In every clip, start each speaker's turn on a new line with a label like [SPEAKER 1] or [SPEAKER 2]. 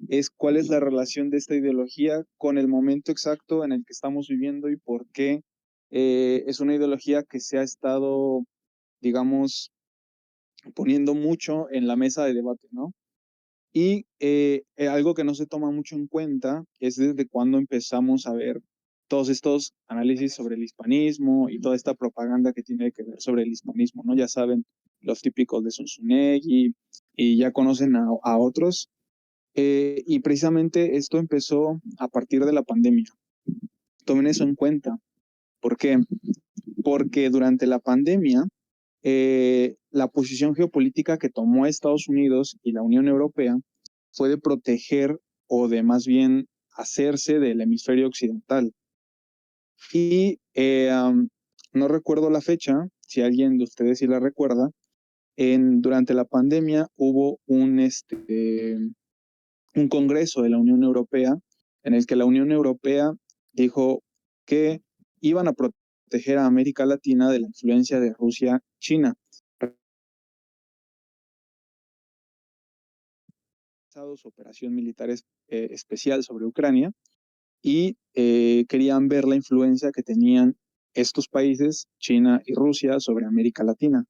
[SPEAKER 1] es cuál es la relación de esta ideología con el momento exacto en el que estamos viviendo y por qué es una ideología que se ha estado, digamos, poniendo mucho en la mesa de debate, ¿no? Y algo que no se toma mucho en cuenta es desde cuándo empezamos a ver todos estos análisis sobre el hispanismo y toda esta propaganda que tiene que ver sobre el hispanismo, ¿no? Ya saben, los típicos de Zunzunegui y ya conocen a otros. Y precisamente esto empezó a partir de la pandemia. Tomen eso en cuenta. ¿Por qué? Porque durante la pandemia, la posición geopolítica que tomó Estados Unidos y la Unión Europea fue de proteger o de más bien hacerse del hemisferio occidental. Y no recuerdo la fecha, si alguien de ustedes sí la recuerda, durante la pandemia hubo un congreso de la Unión Europea en el que la Unión Europea dijo que iban a proteger a América Latina de la influencia de Rusia-China. Su operación militar especial sobre Ucrania y querían ver la influencia que tenían estos países, China y Rusia, sobre América Latina.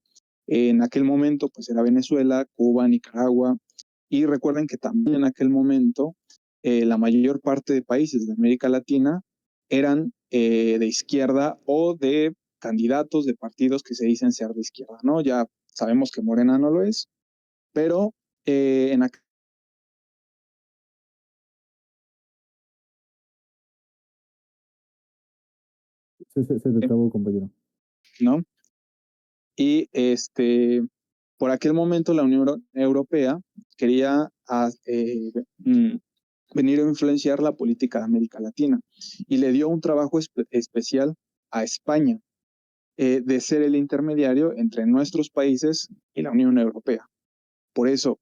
[SPEAKER 1] En aquel momento, pues era Venezuela, Cuba, Nicaragua, y recuerden que también en aquel momento la mayor parte de países de América Latina eran de izquierda o de candidatos de partidos que se dicen ser de izquierda, ¿no? Ya sabemos que Morena no lo es, pero en aquel
[SPEAKER 2] Se te trabó, compañero.
[SPEAKER 1] ¿no? Y por aquel momento la Unión Europea quería venir a influenciar la política de América Latina y le dio un trabajo especial a España de ser el intermediario entre nuestros países y la Unión Europea. Por eso,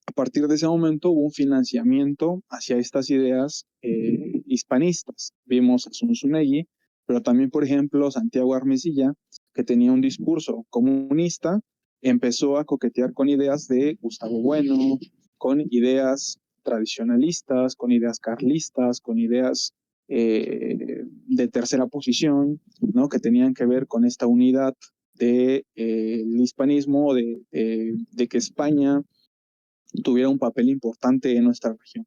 [SPEAKER 1] a partir de ese momento hubo un financiamiento hacia estas ideas hispanistas. Vimos a Zunzunegui, pero también, por ejemplo, Santiago Armesilla, que tenía un discurso comunista, empezó a coquetear con ideas de Gustavo Bueno, con ideas tradicionalistas, con ideas carlistas, con ideas de tercera posición, ¿no? Que tenían que ver con esta unidad del hispanismo, de que España tuviera un papel importante en nuestra región.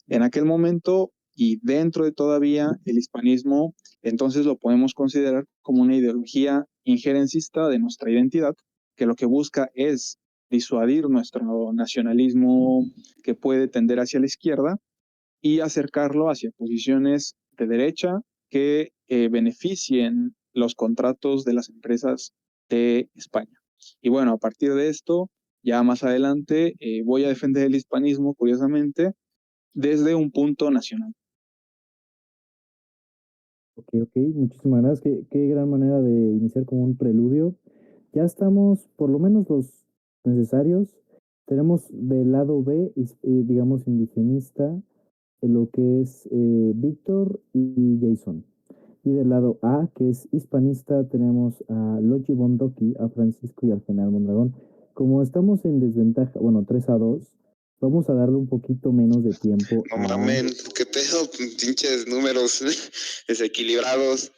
[SPEAKER 1] En aquel momento y dentro de todavía el hispanismo, entonces lo podemos considerar como una ideología injerencista de nuestra identidad, que lo que busca es disuadir nuestro nacionalismo que puede tender hacia la izquierda y acercarlo hacia posiciones de derecha que beneficien los contratos de las empresas de España. Y bueno, a partir de esto, ya más adelante voy a defender el hispanismo, curiosamente, desde un punto nacional.
[SPEAKER 2] Ok, ok, muchísimas gracias. Qué gran manera de iniciar como un preludio. Ya estamos, por lo menos los necesarios. Tenemos del lado B, digamos, indigenista, lo que es Víctor y Jason. Y del lado A, que es hispanista, tenemos a Lochi Bondoki, a Francisco y al General Mondragón. Como estamos en desventaja, bueno, 3-2, vamos a darle un poquito menos de tiempo
[SPEAKER 3] No
[SPEAKER 2] a...
[SPEAKER 3] mamen, qué pedo, pinches números desequilibrados.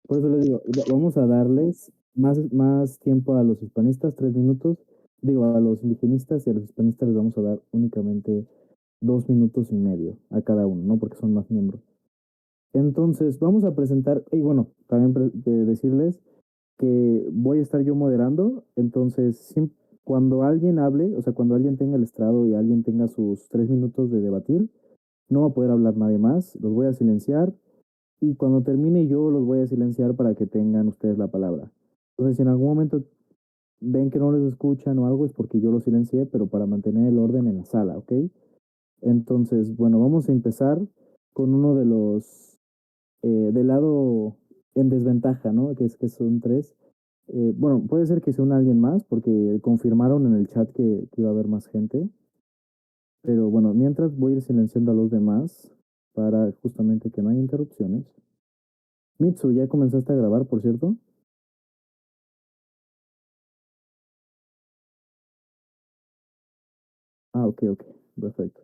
[SPEAKER 2] Por eso les digo, vamos a darles más tiempo a los hispanistas, 3 minutos. Digo, a los indigenistas y a los hispanistas les vamos a dar únicamente 2 minutos y medio a cada uno, ¿no? Porque son más miembros. Entonces, vamos a presentar, y bueno, también decirles que voy a estar yo moderando, entonces cuando alguien hable, o sea, cuando alguien tenga el estrado y alguien tenga sus 3 minutos de debatir, no va a poder hablar nadie más, los voy a silenciar y cuando termine yo los voy a silenciar para que tengan ustedes la palabra. Entonces, si en algún momento ven que no les escuchan o algo, es porque yo los silencié, pero para mantener el orden en la sala, ¿ok? Entonces, bueno, vamos a empezar con uno de los del lado en desventaja, ¿no? Que son tres. Bueno, puede ser que sea un alguien más, porque confirmaron en el chat que iba a haber más gente. Pero bueno, mientras voy a ir silenciando a los demás para justamente que no haya interrupciones. Mitsu, ¿ya comenzaste a grabar, por cierto? Ah, ok, perfecto.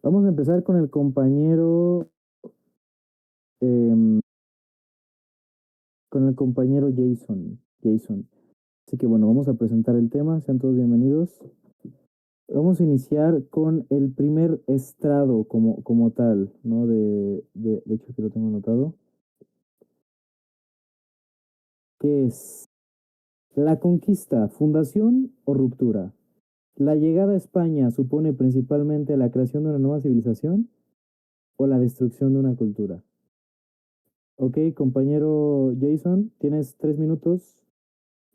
[SPEAKER 2] Vamos a empezar con el compañero, em, Jason. Así que bueno, vamos a presentar el tema, sean todos bienvenidos. Vamos a iniciar con el primer estrado como tal, ¿no? De hecho, que lo tengo anotado. ¿Qué es? La conquista, fundación o ruptura. ¿La llegada a España supone principalmente la creación de una nueva civilización o la destrucción de una cultura? Ok, compañero Jason, tienes 3 minutos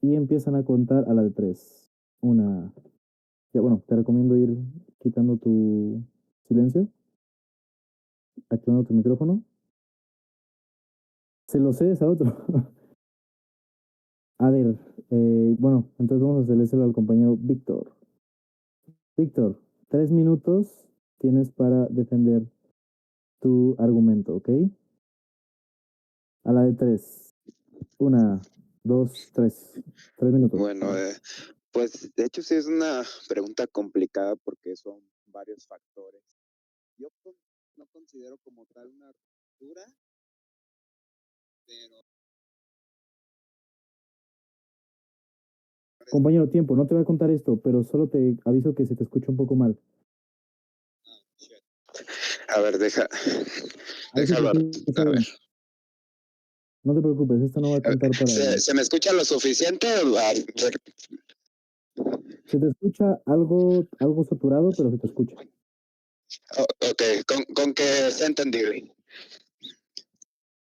[SPEAKER 2] y empiezan a contar a la de tres. Una. Ya, bueno, te recomiendo ir quitando tu silencio, activando tu micrófono. Se lo cedes a otro. A ver, bueno, entonces vamos a cedérselo al compañero Víctor. Víctor, 3 minutos tienes para defender tu argumento, ¿ok? A la de tres. Una, dos, tres. 3 minutos.
[SPEAKER 3] Bueno, pues de hecho sí es una pregunta complicada porque son varios factores. Yo no considero como tal una ruptura, pero
[SPEAKER 2] Compañero, tiempo, no te voy a contar esto, pero solo te aviso que se te escucha un poco mal.
[SPEAKER 3] a ver,
[SPEAKER 2] Ahí se te
[SPEAKER 3] déjalo.
[SPEAKER 2] escucha
[SPEAKER 3] A ver.
[SPEAKER 2] bien. No te preocupes, esto no va a contar para él.
[SPEAKER 3] ¿Se me escucha lo suficiente?
[SPEAKER 2] Se te escucha algo saturado, pero se te escucha.
[SPEAKER 3] Ok, con que sea entendible.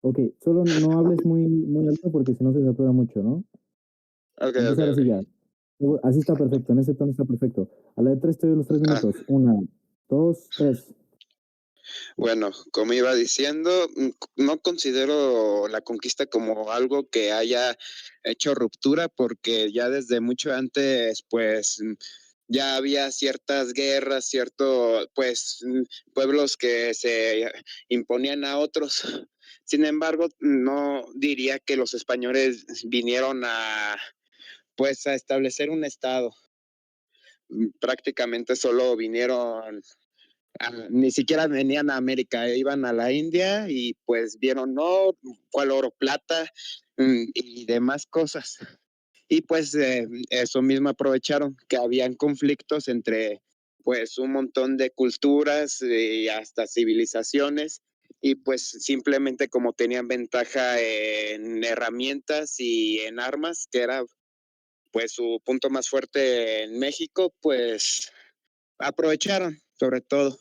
[SPEAKER 2] Ok, solo no hables muy alto porque si no se satura mucho, ¿no?
[SPEAKER 3] Ok,
[SPEAKER 2] Entonces ahora sí ya. Así está perfecto, en ese tono está perfecto. A la de tres te doy los 3 minutos. Una, dos, tres.
[SPEAKER 3] Bueno, como iba diciendo, no considero la conquista como algo que haya hecho ruptura porque ya desde mucho antes, pues ya había ciertas guerras, pues pueblos que se imponían a otros. Sin embargo, no diría que los españoles vinieron pues a establecer un estado. Prácticamente solo vinieron ni siquiera venían a América, iban a la India y pues vieron, no, cuál oro, plata y demás cosas. Y pues eso mismo aprovecharon, que habían conflictos entre pues un montón de culturas y hasta civilizaciones y pues simplemente como tenían ventaja en herramientas y en armas, que era pues su punto más fuerte en México, pues aprovecharon sobre todo.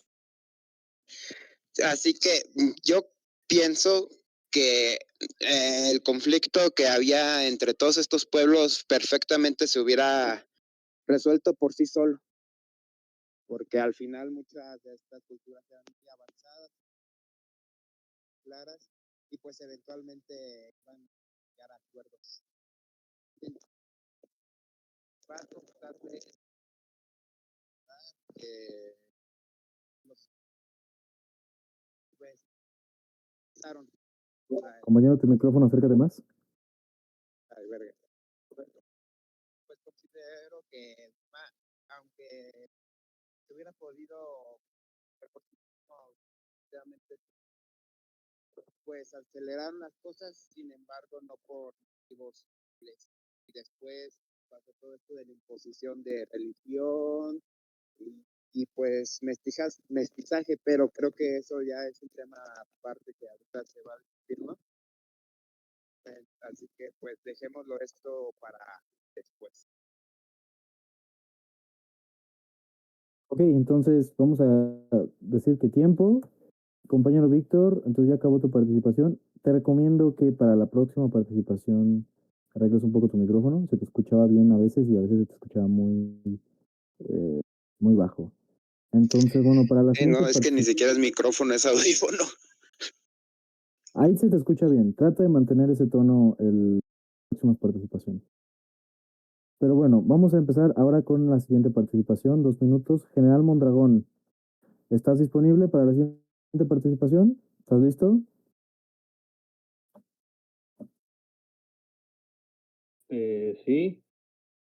[SPEAKER 3] Así que yo pienso que el conflicto que había entre todos estos pueblos perfectamente se hubiera resuelto por sí solo, porque al final muchas de estas culturas eran muy avanzadas, claras, y pues eventualmente van a llegar a acuerdos. Va a contarle que los pues pasaron.
[SPEAKER 2] Compañero, tu micrófono, acércate más.
[SPEAKER 3] Ay, verga. Pues considero que aunque se hubiera podido pues aceleraron las cosas, sin embargo no por motivos civiles. Y después pasó todo esto de la imposición de religión y pues mestizaje, pero creo que eso ya es un tema aparte que ahorita se va a discutir, ¿no? Así que pues dejémoslo esto para después.
[SPEAKER 2] Ok, entonces vamos a decir que tiempo. Compañero Víctor, entonces ya acabó tu participación. Te recomiendo que para la próxima participación arregles un poco tu micrófono. Se te escuchaba bien a veces y a veces se te escuchaba eh, muy bajo. Entonces, bueno, para la siguiente
[SPEAKER 3] No, es que ni
[SPEAKER 2] participación.
[SPEAKER 3] siquiera es micrófono, es audífono.
[SPEAKER 2] Ahí se te escucha bien. Trata de mantener ese tono en próximas participaciones. Pero bueno, vamos a empezar ahora con la siguiente participación. 2 minutos. General Mondragón, ¿estás disponible para la siguiente participación? ¿Estás listo?
[SPEAKER 4] Sí.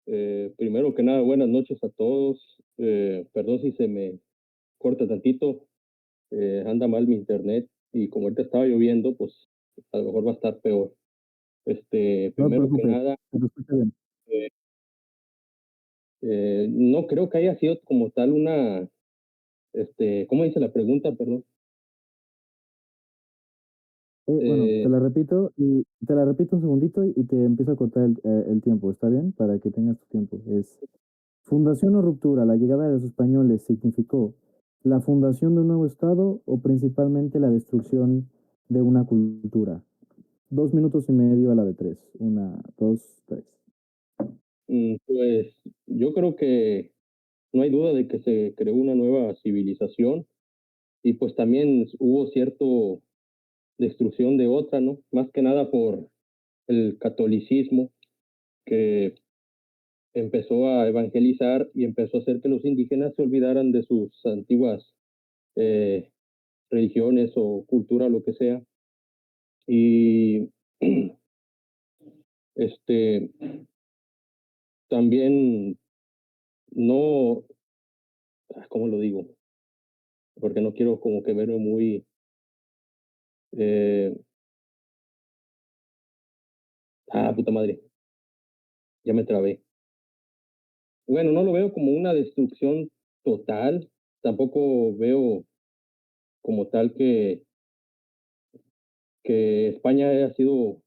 [SPEAKER 4] Primero que nada, buenas noches a todos. Perdón si se me corta tantito, anda mal mi internet y como ahorita estaba lloviendo, pues a lo mejor va a estar peor.
[SPEAKER 2] No te
[SPEAKER 4] Primero que
[SPEAKER 2] preocupes,
[SPEAKER 4] nada,
[SPEAKER 2] se te escucha bien.
[SPEAKER 4] eh, no creo que haya sido como tal una, ¿cómo dice la pregunta? Perdón.
[SPEAKER 2] Bueno,
[SPEAKER 4] Eh,
[SPEAKER 2] te la repito un segundito y te empiezo a cortar el tiempo, ¿está bien? Para que tengas tu tiempo. Es fundación o ruptura, la llegada de los españoles significó la fundación de un nuevo estado o principalmente la destrucción de una cultura. 2 minutos y medio a la de tres. Una, dos, tres.
[SPEAKER 4] pues yo creo que no hay duda de que se creó una nueva civilización y pues también hubo cierto destrucción de otra, ¿no? Más que nada por el catolicismo que empezó a evangelizar y empezó a hacer que los indígenas se olvidaran de sus antiguas eh, religiones o cultura, lo que sea. Y este también no, ¿cómo lo digo? Porque no quiero como que verme muy eh, puta madre, ya me trabé. Bueno, no lo veo como una destrucción total, tampoco veo como tal que España haya sido,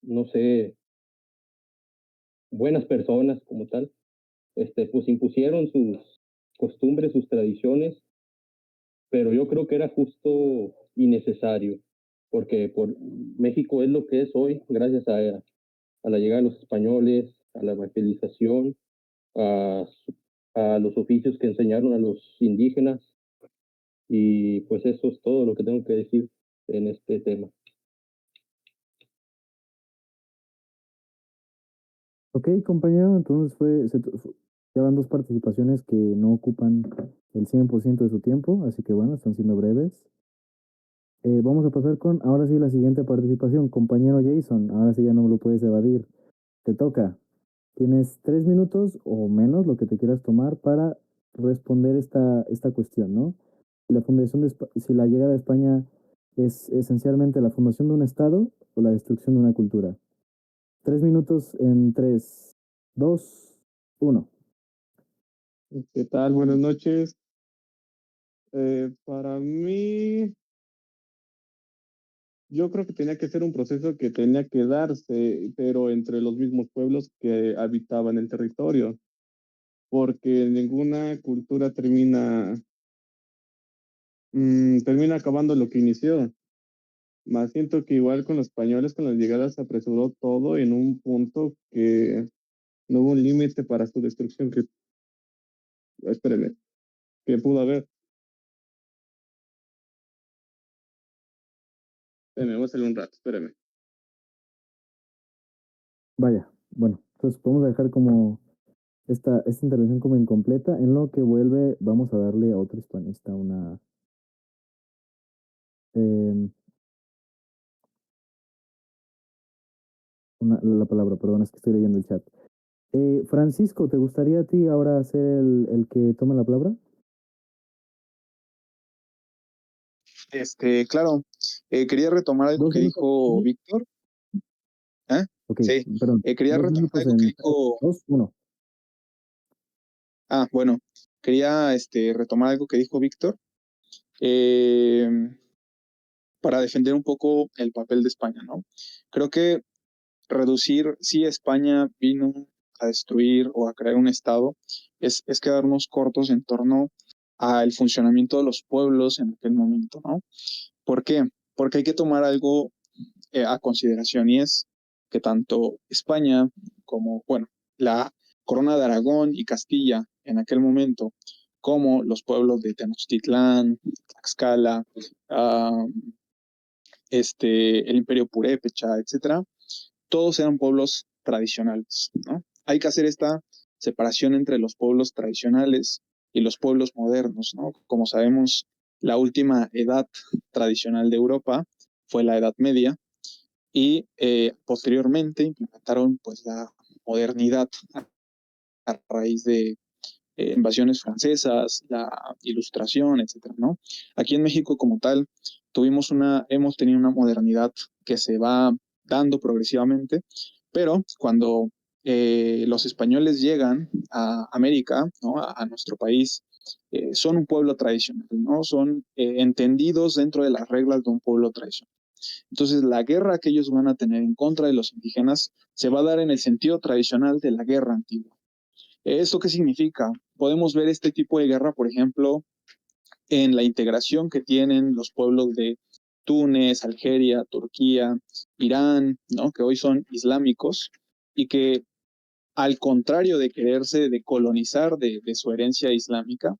[SPEAKER 4] no sé, buenas personas como tal, pues impusieron sus costumbres, sus tradiciones, pero yo creo que era justo y necesario, porque por México es lo que es hoy, gracias a la llegada de los españoles, a la evangelización, a, a los oficios que enseñaron a los indígenas, y pues eso es todo lo que tengo que decir en este tema.
[SPEAKER 2] Ok, compañero, entonces ya van dos participaciones que no ocupan el 100% de su tiempo, así que bueno, están siendo breves. Vamos a pasar con, ahora sí, la siguiente participación. Compañero Jason, ahora sí ya no me lo puedes evadir. Te toca. Tienes 3 minutos o menos, lo que te quieras tomar, para responder esta cuestión, ¿no? Si la llegada de España es esencialmente la fundación de un Estado o la destrucción de una cultura. 3 minutos en tres, dos, uno.
[SPEAKER 5] ¿Qué tal? Buenas noches. Para mí, yo creo que tenía que ser un proceso que tenía que darse, pero entre los mismos pueblos que habitaban el territorio, porque ninguna cultura termina acabando lo que inició. Más siento que igual con los españoles, con las llegadas, se apresuró todo en un punto que no hubo un límite para su destrucción espéreme, que pudo haber. Espéreme, voy a salir un rato, espéreme.
[SPEAKER 2] Vaya, bueno, entonces podemos dejar como esta intervención como incompleta. En lo que vuelve, vamos a darle a otro hispanista em, la palabra, perdón, es que estoy leyendo el chat. Francisco, ¿te gustaría a ti ahora ser el que tome la palabra?
[SPEAKER 1] Claro, quería retomar algo
[SPEAKER 2] Dos
[SPEAKER 1] que
[SPEAKER 2] minutos.
[SPEAKER 1] dijo Víctor. ¿Eh?
[SPEAKER 2] Ok,
[SPEAKER 1] Sí,
[SPEAKER 2] perdón.
[SPEAKER 1] quería
[SPEAKER 2] Dos
[SPEAKER 1] retomar
[SPEAKER 2] minutos
[SPEAKER 1] algo que
[SPEAKER 2] en tres,
[SPEAKER 1] dijo.
[SPEAKER 2] dos, uno.
[SPEAKER 1] Bueno, quería retomar algo que dijo Víctor eh, para defender un poco el papel de España, ¿no? Creo que reducir, si España vino a destruir o a crear un Estado, es quedarnos cortos en torno al funcionamiento de los pueblos en aquel momento, ¿no? ¿Por qué? Porque hay que tomar algo a consideración y es que tanto España como, bueno, la Corona de Aragón y Castilla en aquel momento, como los pueblos de Tenochtitlán, Tlaxcala, el Imperio Purépecha, etcétera, todos eran pueblos tradicionales, ¿no? Hay que hacer esta separación entre los pueblos tradicionales y los pueblos modernos, ¿no? Como sabemos, la última edad tradicional de Europa fue la Edad Media y posteriormente implementaron pues la modernidad a raíz de invasiones francesas, la ilustración, etcétera, ¿no? Aquí en México como tal, hemos tenido una modernidad que se va dando progresivamente, pero cuando los españoles llegan a América, ¿no? A nuestro país, son un pueblo tradicional, ¿no? Son entendidos dentro de las reglas de un pueblo tradicional. Entonces, la guerra que ellos van a tener en contra de los indígenas se va a dar en el sentido tradicional de la guerra antigua. ¿Esto qué significa? Podemos ver este tipo de guerra, por ejemplo, en la integración que tienen los pueblos de Túnez, Algeria, Turquía, Irán, ¿no? Que hoy son islámicos y que al contrario de quererse decolonizar de su herencia islámica,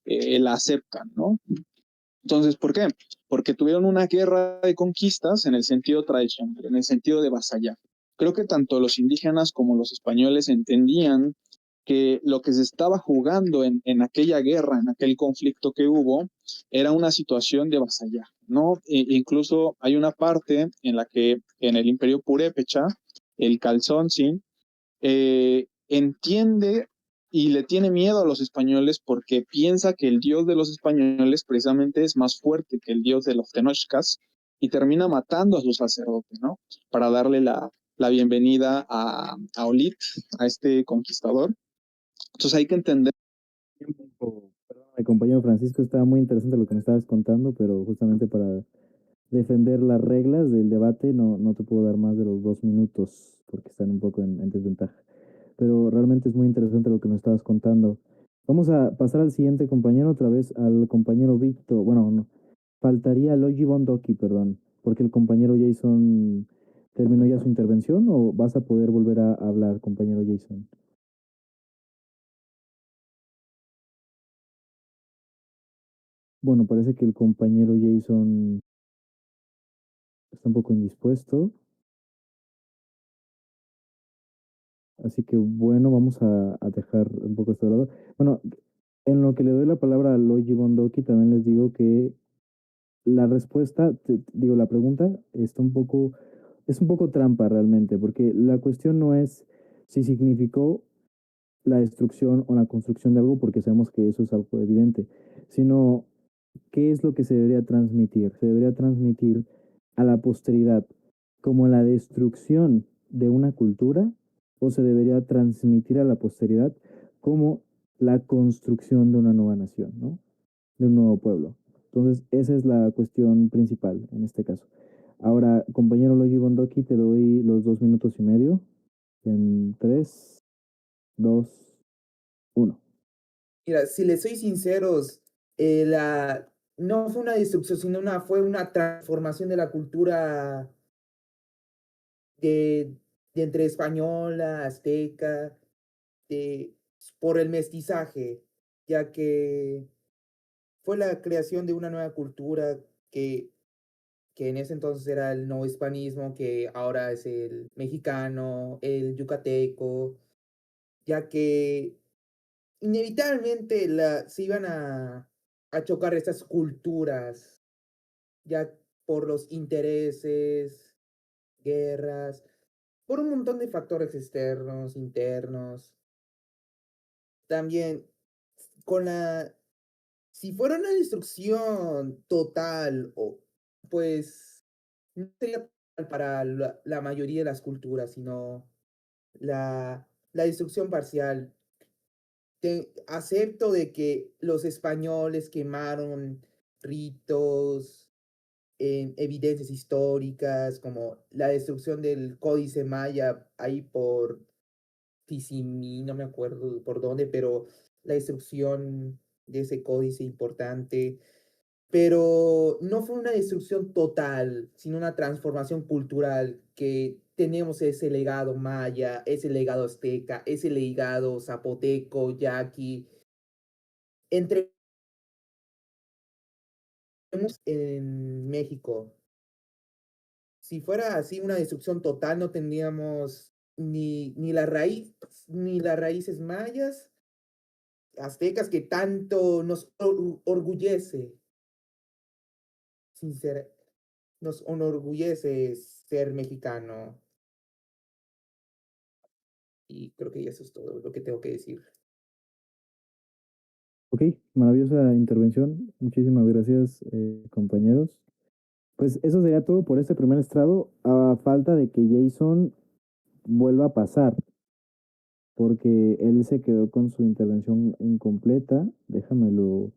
[SPEAKER 1] la aceptan, ¿no? Entonces, ¿por qué? Porque tuvieron una guerra de conquistas en el sentido tradicional, en el sentido de vasallaje. Creo que tanto los indígenas como los españoles entendían que lo que se estaba jugando en aquella guerra, en aquel conflicto que hubo, era una situación de vasallaje, ¿no? Incluso hay una parte en la que en el Imperio Purépecha, el Calzón, ¿sí? Entiende y le tiene miedo a los españoles porque piensa que el dios de los españoles precisamente es más fuerte que el dios de los tenochcas y termina matando a su sacerdote, ¿no? Para darle la bienvenida a Olit, a este conquistador. Entonces hay que entender.
[SPEAKER 2] Perdóname, compañero Francisco, estaba muy interesante lo que me estabas contando, pero justamente para defender las reglas del debate no te puedo dar más de los 2 minutos porque están un poco en desventaja. Pero realmente es muy interesante lo que me estabas contando. Vamos a pasar al siguiente compañero, otra vez al compañero Víctor. Bueno, no, faltaría Logi Bondoki, perdón, porque el compañero Jason terminó ya su intervención o vas a poder volver a hablar, compañero Jason. Bueno, parece que el compañero Jason está un poco indispuesto. Así que bueno, vamos a dejar un poco esto de lado. Bueno, en lo que le doy la palabra a Logi Bondoki, también les digo que la respuesta, digo, la pregunta es un poco trampa realmente, porque la cuestión no es si significó la destrucción o la construcción de algo, porque sabemos que eso es algo evidente, sino qué es lo que se debería transmitir. Se debería transmitir a la posteridad como la destrucción de una cultura o se debería transmitir a la posteridad como la construcción de una nueva nación, ¿no? De un nuevo pueblo. Entonces, esa es la cuestión principal en este caso. Ahora, compañero Logi Bondoki, te doy los 2 minutos y medio. En 3, 2, 1.
[SPEAKER 6] Mira, si les soy sinceros, no fue una destrucción, sino fue una transformación de la cultura de, de entre española, azteca, de, por el mestizaje, ya que fue la creación de una nueva cultura que en ese entonces era el no hispanismo, que ahora es el mexicano, el yucateco, ya que inevitablemente se iban a chocar estas culturas, ya por los intereses, guerras, por un montón de factores externos, internos. También, con la, si fuera una destrucción total, pues no sería total para la mayoría de las culturas, sino la destrucción parcial. Acepto de que los españoles quemaron ritos, evidencias históricas, como la destrucción del Códice Maya ahí por Tizimí, no me acuerdo por dónde, pero la destrucción de ese códice importante. Pero no fue una destrucción total, sino una transformación cultural que tenemos ese legado maya, ese legado azteca, ese legado zapoteco, yaqui, entre en México. Si fuera así una destrucción total, no tendríamos ni las raíces mayas, aztecas, que tanto nos orgullece, sincer nos enorgullece ser mexicano. Y creo que eso es todo lo que tengo que decir.
[SPEAKER 2] Ok, maravillosa intervención. Muchísimas gracias, compañeros. Pues eso sería todo por este primer estrado, a falta de que Jason vuelva a pasar, porque él se quedó con su intervención incompleta. Déjame lo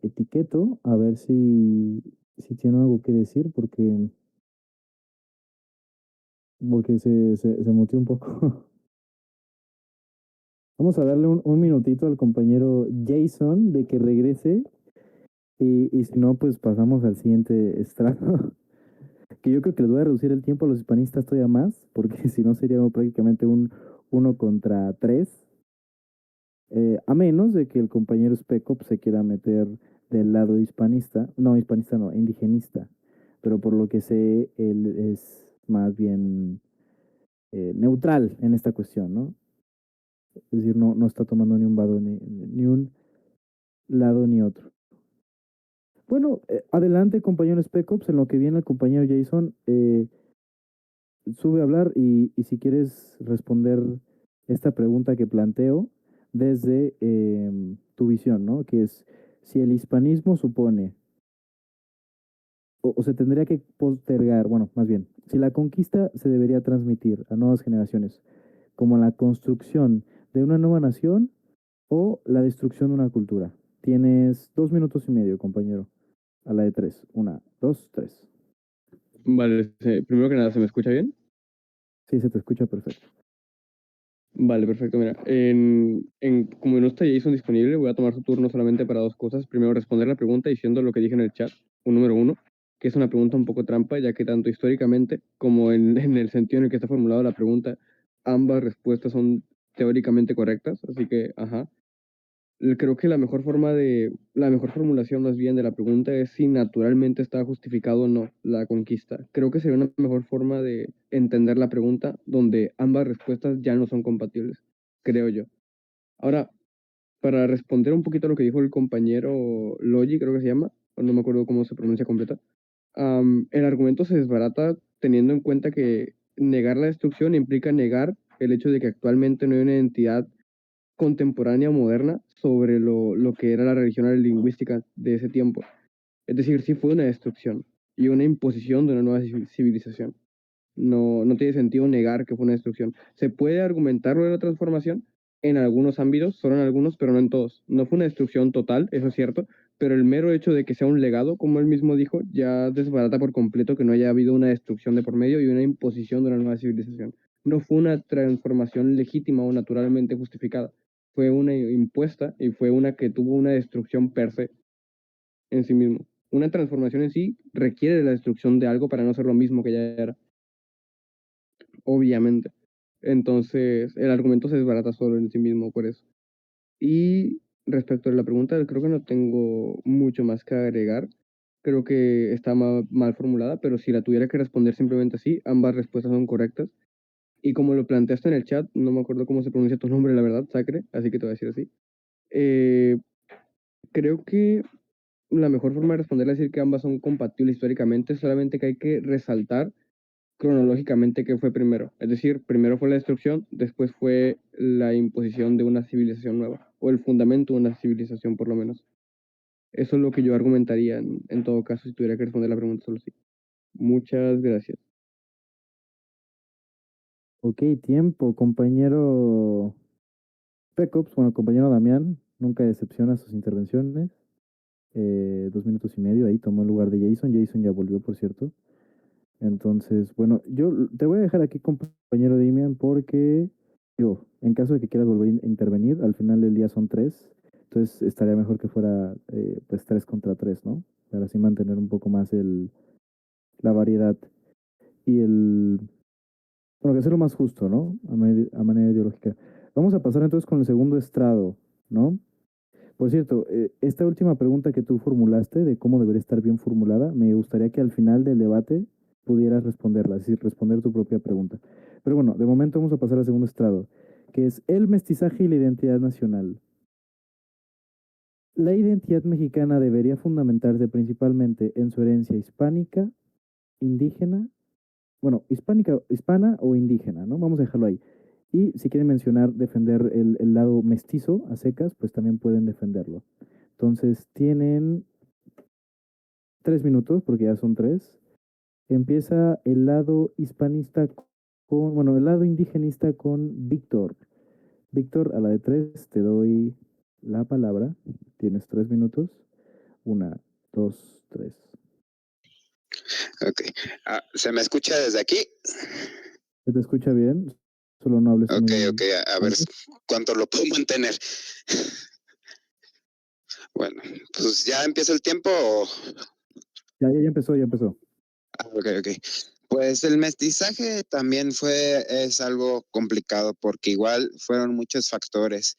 [SPEAKER 2] etiqueto, a ver si tiene algo que decir, porque se muteó un poco. Vamos a darle un minutito al compañero Jason de que regrese y si no, pues pasamos al siguiente estrado. Que yo creo que les voy a reducir el tiempo a los hispanistas todavía más, porque si no sería prácticamente un 1 contra 3, a menos de que el compañero Specop se quiera meter del lado hispanista no, indigenista, pero por lo que sé, él es más bien neutral en esta cuestión, ¿no? Es decir, no está tomando ni un lado ni un lado ni otro. Bueno, adelante, compañero Specops, en lo que viene el compañero Jason, sube a hablar y si quieres responder esta pregunta que planteo desde tu visión, ¿no? Que es si el hispanismo supone o se tendría que postergar, bueno, más bien, si la conquista se debería transmitir a nuevas generaciones como la construcción de una nueva nación o la destrucción de una cultura. Tienes 2 minutos y medio, compañero. A la de tres. 1, 2, 3.
[SPEAKER 4] Vale, primero que nada, ¿se me escucha bien?
[SPEAKER 2] Sí, se te escucha perfecto.
[SPEAKER 4] Vale, perfecto. Mira, como no está Jason disponible, voy a tomar su turno solamente para dos cosas. Primero, responder la pregunta diciendo lo que dije en el chat, un número uno, que es una pregunta un poco trampa, ya que tanto históricamente como en el sentido en el que está formulada la pregunta, ambas respuestas son teóricamente correctas, así que, ajá. Creo que la mejor formulación más bien de la pregunta es si naturalmente está justificado o no la conquista. Creo que sería una mejor forma de entender la pregunta donde ambas respuestas ya no son compatibles, creo yo. Ahora, para responder un poquito a lo que dijo el compañero Logi, creo que se llama, o no me acuerdo cómo se pronuncia completa, el argumento se desbarata teniendo en cuenta que negar la destrucción implica negar el hecho de que actualmente no hay una identidad contemporánea o moderna sobre lo que era la religión lingüística de ese tiempo. Es decir, sí fue una destrucción y una imposición de una nueva civilización. No tiene sentido negar que fue una destrucción. Se puede argumentar lo de la transformación en algunos ámbitos, solo en algunos, pero no en todos. No fue una destrucción total, eso es cierto, pero el mero hecho de que sea un legado, como él mismo dijo, ya desbarata por completo que no haya habido una destrucción de por medio y una imposición de una nueva civilización. No fue una transformación legítima o naturalmente justificada. Fue una impuesta y fue una que tuvo una destrucción per se en sí mismo. Una transformación en sí requiere de la destrucción de algo para no ser lo mismo que ya era, obviamente. Entonces, el argumento se desbarata solo en sí mismo por eso. Y respecto a la pregunta, creo que no tengo mucho más que agregar. Creo que está mal formulada, pero si la tuviera que responder simplemente así, ambas respuestas son correctas. Y como lo planteaste en el chat, no me acuerdo cómo se pronuncia tu nombre, la verdad, Sacre, así que te voy a decir así. Creo que la mejor forma de responder es decir que ambas son compatibles históricamente, solamente que hay que resaltar cronológicamente qué fue primero. Es decir, primero fue la destrucción, después fue la imposición de una civilización nueva, o el fundamento de una civilización por lo menos. Eso es lo que yo argumentaría en todo caso si tuviera que responder la pregunta solo sí. Muchas gracias.
[SPEAKER 2] Ok, tiempo, compañero Pecops, bueno, compañero Damián, nunca decepciona sus intervenciones. 2 minutos y medio, ahí tomó el lugar de Jason. Jason ya volvió, por cierto. Entonces, bueno, yo te voy a dejar aquí, compañero Damian, porque en caso de que quieras volver a intervenir, al final del día son tres. Entonces, estaría mejor que fuera pues 3 contra 3, ¿no? Para así mantener un poco más la variedad y bueno, que hacerlo más justo, ¿no? A manera ideológica. Vamos a pasar entonces con el segundo estrado, ¿no? Por cierto, esta última pregunta que tú formulaste de cómo debería estar bien formulada, me gustaría que al final del debate pudieras responderla, es decir, responder tu propia pregunta. Pero bueno, de momento vamos a pasar al segundo estrado, que es el mestizaje y la identidad nacional. La identidad mexicana debería fundamentarse principalmente en su herencia hispánica, indígena bueno, hispana o indígena, ¿no? Vamos a dejarlo ahí. Y si quieren mencionar, defender el lado mestizo a secas, pues también pueden defenderlo. Entonces, tienen 3 minutos, porque ya son 3. Empieza el lado hispanista bueno, el lado indigenista con Víctor. Víctor, a la de 3 te doy la palabra. Tienes 3 minutos. 1, 2, 3.
[SPEAKER 3] Ok. ¿Se me escucha desde aquí?
[SPEAKER 2] ¿Se te escucha bien? Solo no hables
[SPEAKER 3] Ok,
[SPEAKER 2] muy
[SPEAKER 3] ok, a ver
[SPEAKER 2] alto.
[SPEAKER 3] cuánto lo puedo mantener. Bueno, pues ya empieza el tiempo o...
[SPEAKER 2] Ya empezó, ya empezó.
[SPEAKER 3] Ok, ok. Pues el mestizaje también es algo complicado porque igual fueron muchos factores.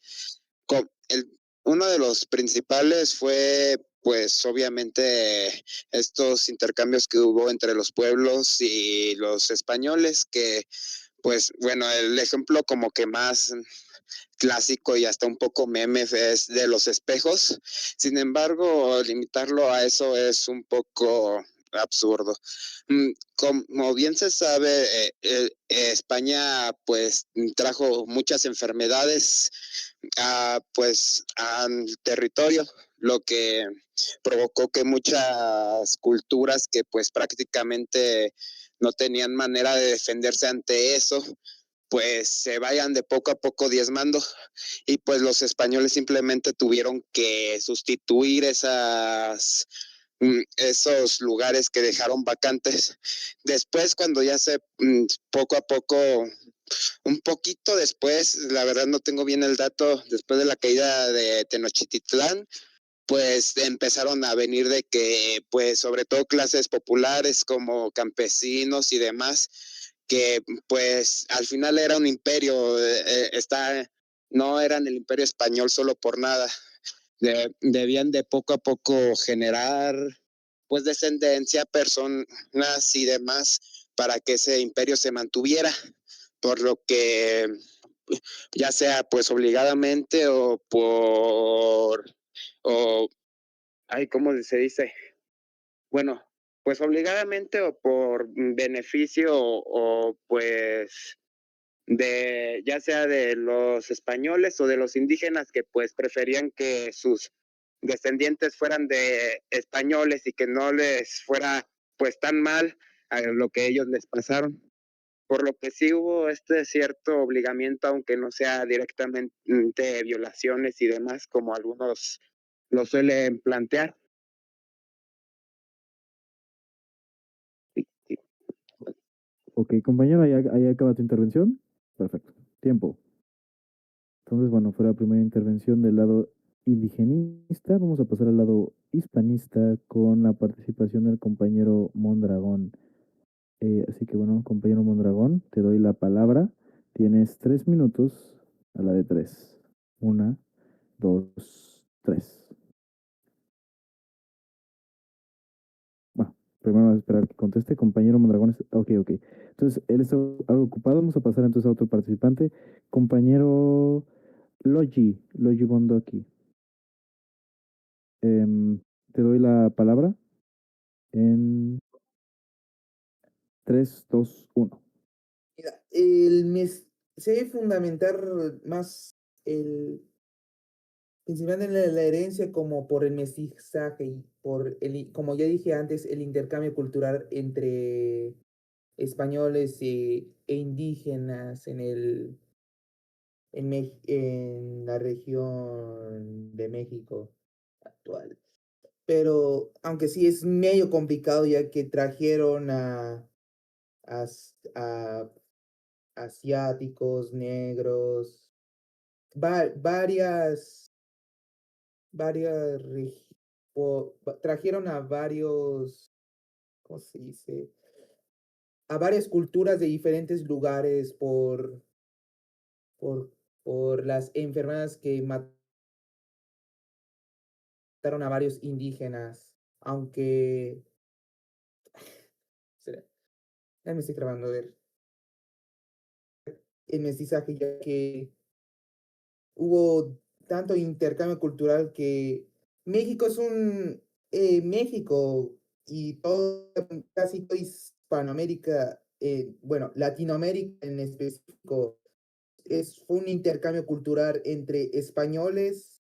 [SPEAKER 3] Uno de los principales fue, pues obviamente, estos intercambios que hubo entre los pueblos y los españoles, que, pues bueno, el ejemplo como que más clásico y hasta un poco meme es de los espejos. Sin embargo, limitarlo a eso es un poco absurdo. Como bien se sabe, España pues trajo muchas enfermedades pues al territorio, lo que provocó que muchas culturas que pues prácticamente no tenían manera de defenderse ante eso, pues se vayan de poco a poco diezmando, y pues los españoles simplemente tuvieron que sustituir esos lugares que dejaron vacantes. Después, cuando ya poco a poco, un poquito después, la verdad no tengo bien el dato, después de la caída de Tenochtitlán, pues empezaron a venir de que, pues sobre todo clases populares como campesinos y demás, que pues al final era un imperio, no eran el imperio español solo por nada, debían de poco a poco generar pues descendencia, personas y demás para que ese imperio se mantuviera, por lo que ya sea pues obligadamente o ay, ¿cómo se dice? Bueno, pues obligadamente o por beneficio o pues ya sea de los españoles o de los indígenas que pues preferían que sus descendientes fueran de españoles y que no les fuera pues tan mal a lo que ellos les pasaron. Por lo que sí hubo este cierto obligamiento, aunque no sea directamente violaciones y demás, como algunos lo suelen plantear.
[SPEAKER 2] Ok, compañero, ahí acaba tu intervención. Perfecto. Tiempo. Entonces, bueno, fue la primera intervención del lado indigenista. Vamos a pasar al lado hispanista con la participación del compañero Mondragón. Así que, bueno, compañero Mondragón, te doy la palabra. Tienes 3 minutos a la de 3. 1, 2, 3. Bueno, primero vamos a esperar que conteste. Compañero Mondragón. Ok. Entonces, él está algo ocupado. Vamos a pasar entonces a otro participante. Compañero Logi Bondoki. Te doy la palabra en 3, 2, 1.
[SPEAKER 6] Mira, se debe fundamentar más principalmente en la herencia como por el mestizaje y por como ya dije antes, el intercambio cultural entre españoles e indígenas en la región de México actual. Pero aunque sí es medio complicado ya que trajeron a asiáticos, negros, varias, trajeron a varios, ¿cómo se dice? A varias culturas de diferentes lugares por, por las enfermedades que mataron a varios indígenas, aunque, espera, ya me estoy grabando, a ver, el mestizaje, ya que hubo tanto intercambio cultural que México es México y todo, casi toda Hispanoamérica bueno, Latinoamérica en específico, fue un intercambio cultural entre españoles,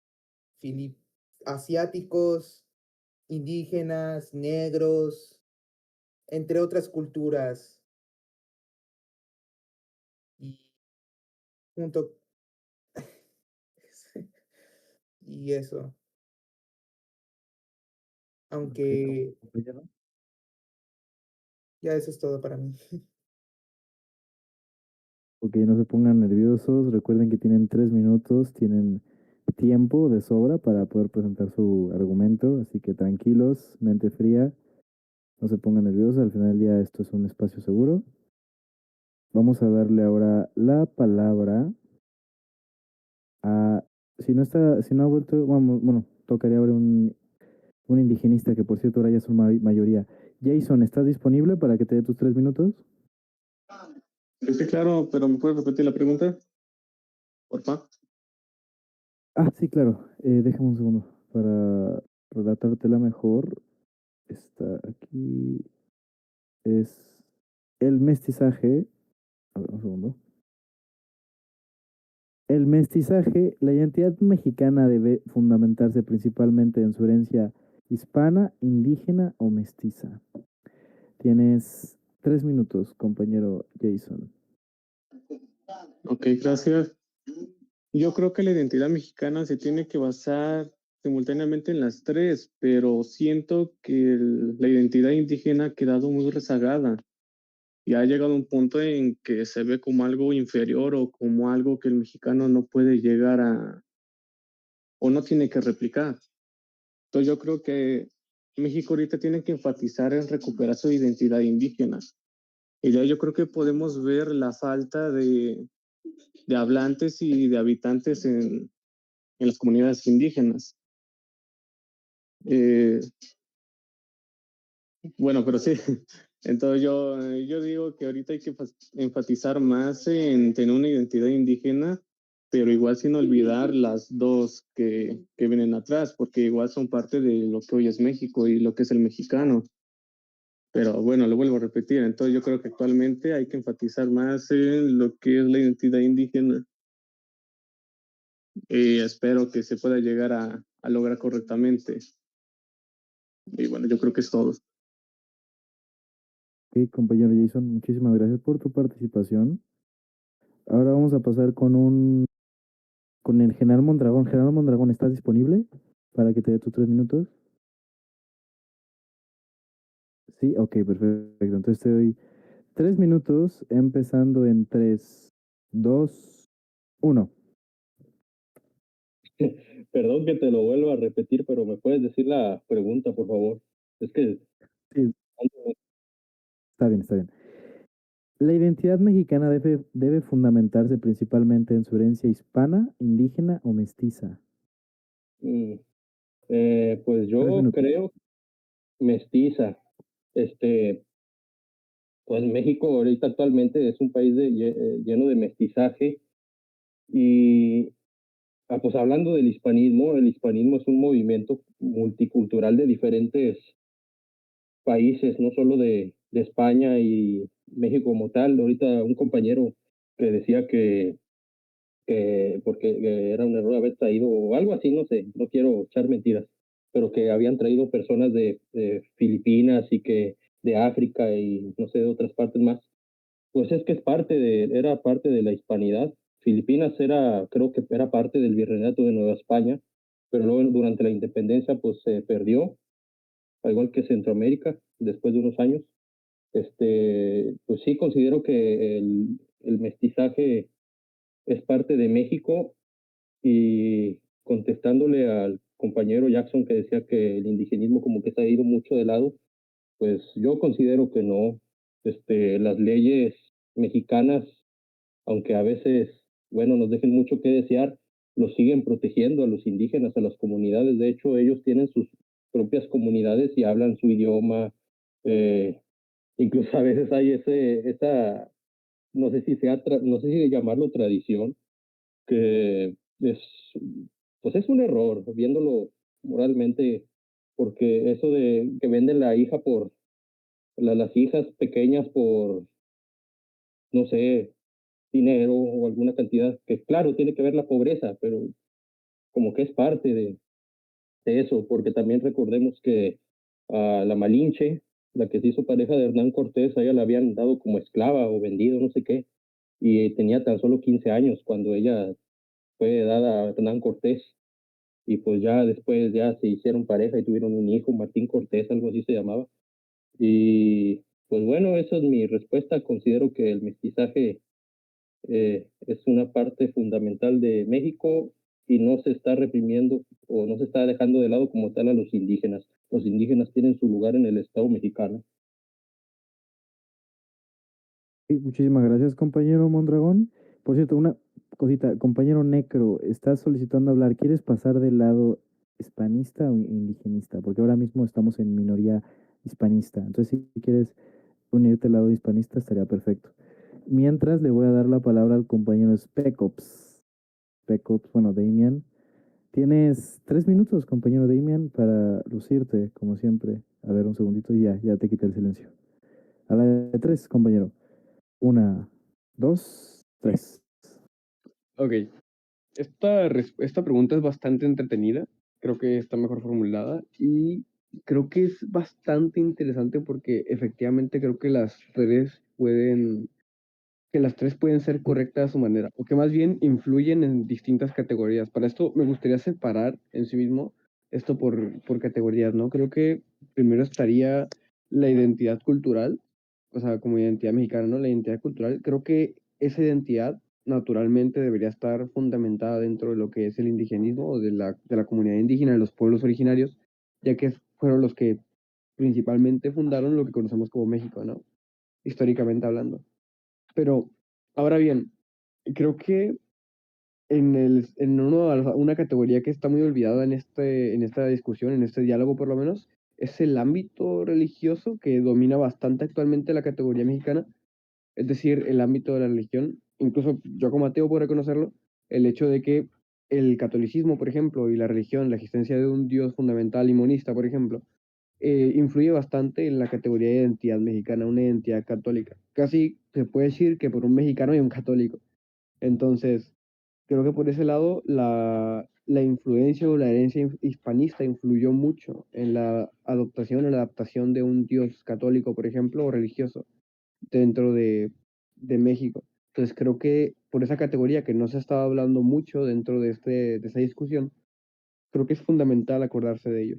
[SPEAKER 6] asiáticos, indígenas, negros, entre otras culturas. Y junto, y eso,
[SPEAKER 2] Ok,
[SPEAKER 6] aunque
[SPEAKER 2] compañero.
[SPEAKER 6] ya eso es todo para mí.
[SPEAKER 2] Ok, no se pongan nerviosos. Recuerden que tienen 3 minutos, tienen tiempo de sobra para poder presentar su argumento. Así que tranquilos, mente fría, no se pongan nerviosos. Al final del día esto es un espacio seguro. Vamos a darle ahora la palabra a... Si no ha vuelto, vamos, bueno, tocaría ahora un indigenista que por cierto ahora ya son mayoría. Jason, ¿estás disponible para que te dé tus 3 minutos?
[SPEAKER 5] Sí, claro, pero ¿me puedes repetir la pregunta? Porfa.
[SPEAKER 2] Ah, sí, claro. Déjame un segundo para relatártela mejor. Está aquí. Es el mestizaje. A ver, un segundo. El mestizaje, la identidad mexicana debe fundamentarse principalmente en su herencia hispana, indígena o mestiza. Tienes 3 minutos, compañero Jason.
[SPEAKER 5] Ok, gracias. Yo creo que la identidad mexicana se tiene que basar simultáneamente en las tres, pero siento que la identidad indígena ha quedado muy rezagada y ha llegado a un punto en que se ve como algo inferior o como algo que el mexicano no puede llegar a o no tiene que replicar. Entonces yo creo que México ahorita tiene que enfatizar en recuperar su identidad indígena. Y ya yo creo que podemos ver la falta de hablantes y de habitantes en las comunidades indígenas. Eh, bueno, pero sí, entonces yo digo que ahorita hay que enfatizar más en tener una identidad indígena, pero igual sin olvidar las dos que vienen atrás, porque igual son parte de lo que hoy es México y lo que es el mexicano. Pero bueno, lo vuelvo a repetir, entonces yo creo que actualmente hay que enfatizar más en lo que es la identidad indígena y espero que se pueda llegar a lograr correctamente. Y bueno, yo creo que es todo.
[SPEAKER 2] Ok, compañero Jason, muchísimas gracias por tu participación. Ahora vamos a pasar con el General Mondragón. General Mondragón, ¿estás disponible para que te dé tus 3 minutos? Sí, ok, perfecto. Entonces te doy 3 minutos, empezando en 3, 2, 1.
[SPEAKER 4] Perdón que te lo vuelva a repetir, pero ¿me puedes decir la pregunta, por favor? Es que
[SPEAKER 2] Sí, está bien, está bien. La identidad mexicana debe fundamentarse principalmente en su herencia hispana, indígena o mestiza.
[SPEAKER 4] mm, pues
[SPEAKER 2] 3 minutos.
[SPEAKER 4] yo creo mestiza. Este, pues México ahorita actualmente es un país lleno de mestizaje y pues hablando del hispanismo, el hispanismo es un movimiento multicultural de diferentes países, no solo de España y México como tal. Ahorita un compañero que decía que porque era un error haber traído o algo así, no sé, no quiero echar mentiras, pero que habían traído personas de Filipinas y que de África y no sé, de otras partes más. Pues es que era parte de la hispanidad. Filipinas creo que era parte del virreinato de Nueva España, pero luego durante la independencia pues se perdió, al igual que Centroamérica, después de unos años. Pues sí considero que el mestizaje es parte de México y contestándole al compañero Jackson que decía que el indigenismo como que se ha ido mucho de lado, pues yo considero que no. Las leyes mexicanas, aunque a veces, bueno, nos dejen mucho que desear, los siguen protegiendo a los indígenas, a las comunidades. De hecho, ellos tienen sus propias comunidades y hablan su idioma. Eh, Incluso a veces hay esa, no sé si no sé si llamarlo tradición, que es, pues es un error, viéndolo moralmente, porque eso de que venden la hija las hijas pequeñas no sé, dinero o alguna cantidad, que claro, tiene que ver la pobreza, pero como que es parte de eso, porque también recordemos que a la Malinche, la que se hizo pareja de Hernán Cortés, a ella la habían dado como esclava o vendido, no sé qué, y tenía tan solo 15 años cuando ella fue dada a Hernán Cortés, y pues ya después ya se hicieron pareja y tuvieron un hijo, Martín Cortés, algo así se llamaba. Y pues bueno, esa es mi respuesta. Considero que el mestizaje es una parte fundamental de México y no se está reprimiendo o no se está dejando de lado como tal a los indígenas. Los indígenas tienen su lugar en el Estado mexicano.
[SPEAKER 2] Sí, muchísimas gracias, compañero Mondragón. Por cierto, una cosita, compañero Necro, estás solicitando hablar. ¿Quieres pasar del lado hispanista o indigenista? Porque ahora mismo estamos en minoría hispanista. Entonces, si quieres unirte al lado hispanista, estaría perfecto. Mientras, le voy a dar la palabra al compañero Specops. Specops, bueno, Damian. Tienes 3 minutos, compañero Damian, para lucirte, como siempre. A ver, un segundito y ya te quité el silencio. A la de tres, compañero. 1, 2, 3.
[SPEAKER 7] Ok, esta pregunta es bastante entretenida, creo que está mejor formulada y creo que es bastante interesante porque efectivamente creo que las tres pueden ser correctas a su manera, o que más bien influyen en distintas categorías. Para esto me gustaría separar en sí mismo esto por categorías, ¿no? Creo que primero estaría la identidad cultural, o sea, como identidad mexicana, ¿no? La identidad cultural, creo que esa identidad naturalmente debería estar fundamentada dentro de lo que es el indigenismo o de la comunidad indígena, de los pueblos originarios, ya que fueron los que principalmente fundaron lo que conocemos como México, ¿no? Históricamente hablando. Pero, ahora bien, creo que una categoría que está muy olvidada en esta discusión, en este diálogo por lo menos, es el ámbito religioso que domina bastante actualmente la categoría mexicana, es decir, el ámbito de la religión. Incluso yo como ateo puedo reconocerlo, el hecho de que el catolicismo, por ejemplo, y la religión, la existencia de un Dios fundamental y monista, por ejemplo, influye bastante en la categoría de identidad mexicana, una identidad católica. Casi se puede decir que por un mexicano hay un católico. Entonces, creo que por ese lado la influencia o la herencia hispanista influyó mucho en la adoptación o la adaptación de un Dios católico, por ejemplo, o religioso dentro de México. Entonces, creo que por esa categoría que no se ha estado hablando mucho dentro de esta discusión, creo que es fundamental acordarse de ello.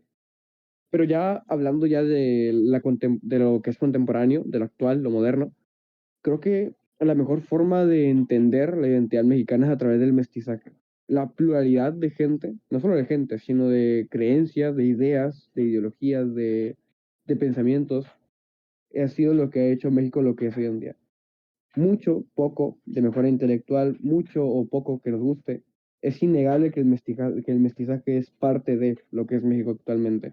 [SPEAKER 7] Pero ya hablando ya de lo que es contemporáneo, de lo actual, lo moderno, creo que la mejor forma de entender la identidad mexicana es a través del mestizaje. La pluralidad de gente, no solo de gente, sino de creencias, de ideas, de ideologías, de pensamientos, ha sido lo que ha hecho México lo que es hoy en día. Mucho, poco de mejora intelectual, mucho o poco que nos guste, es innegable que el mestizaje es parte de lo que es México actualmente.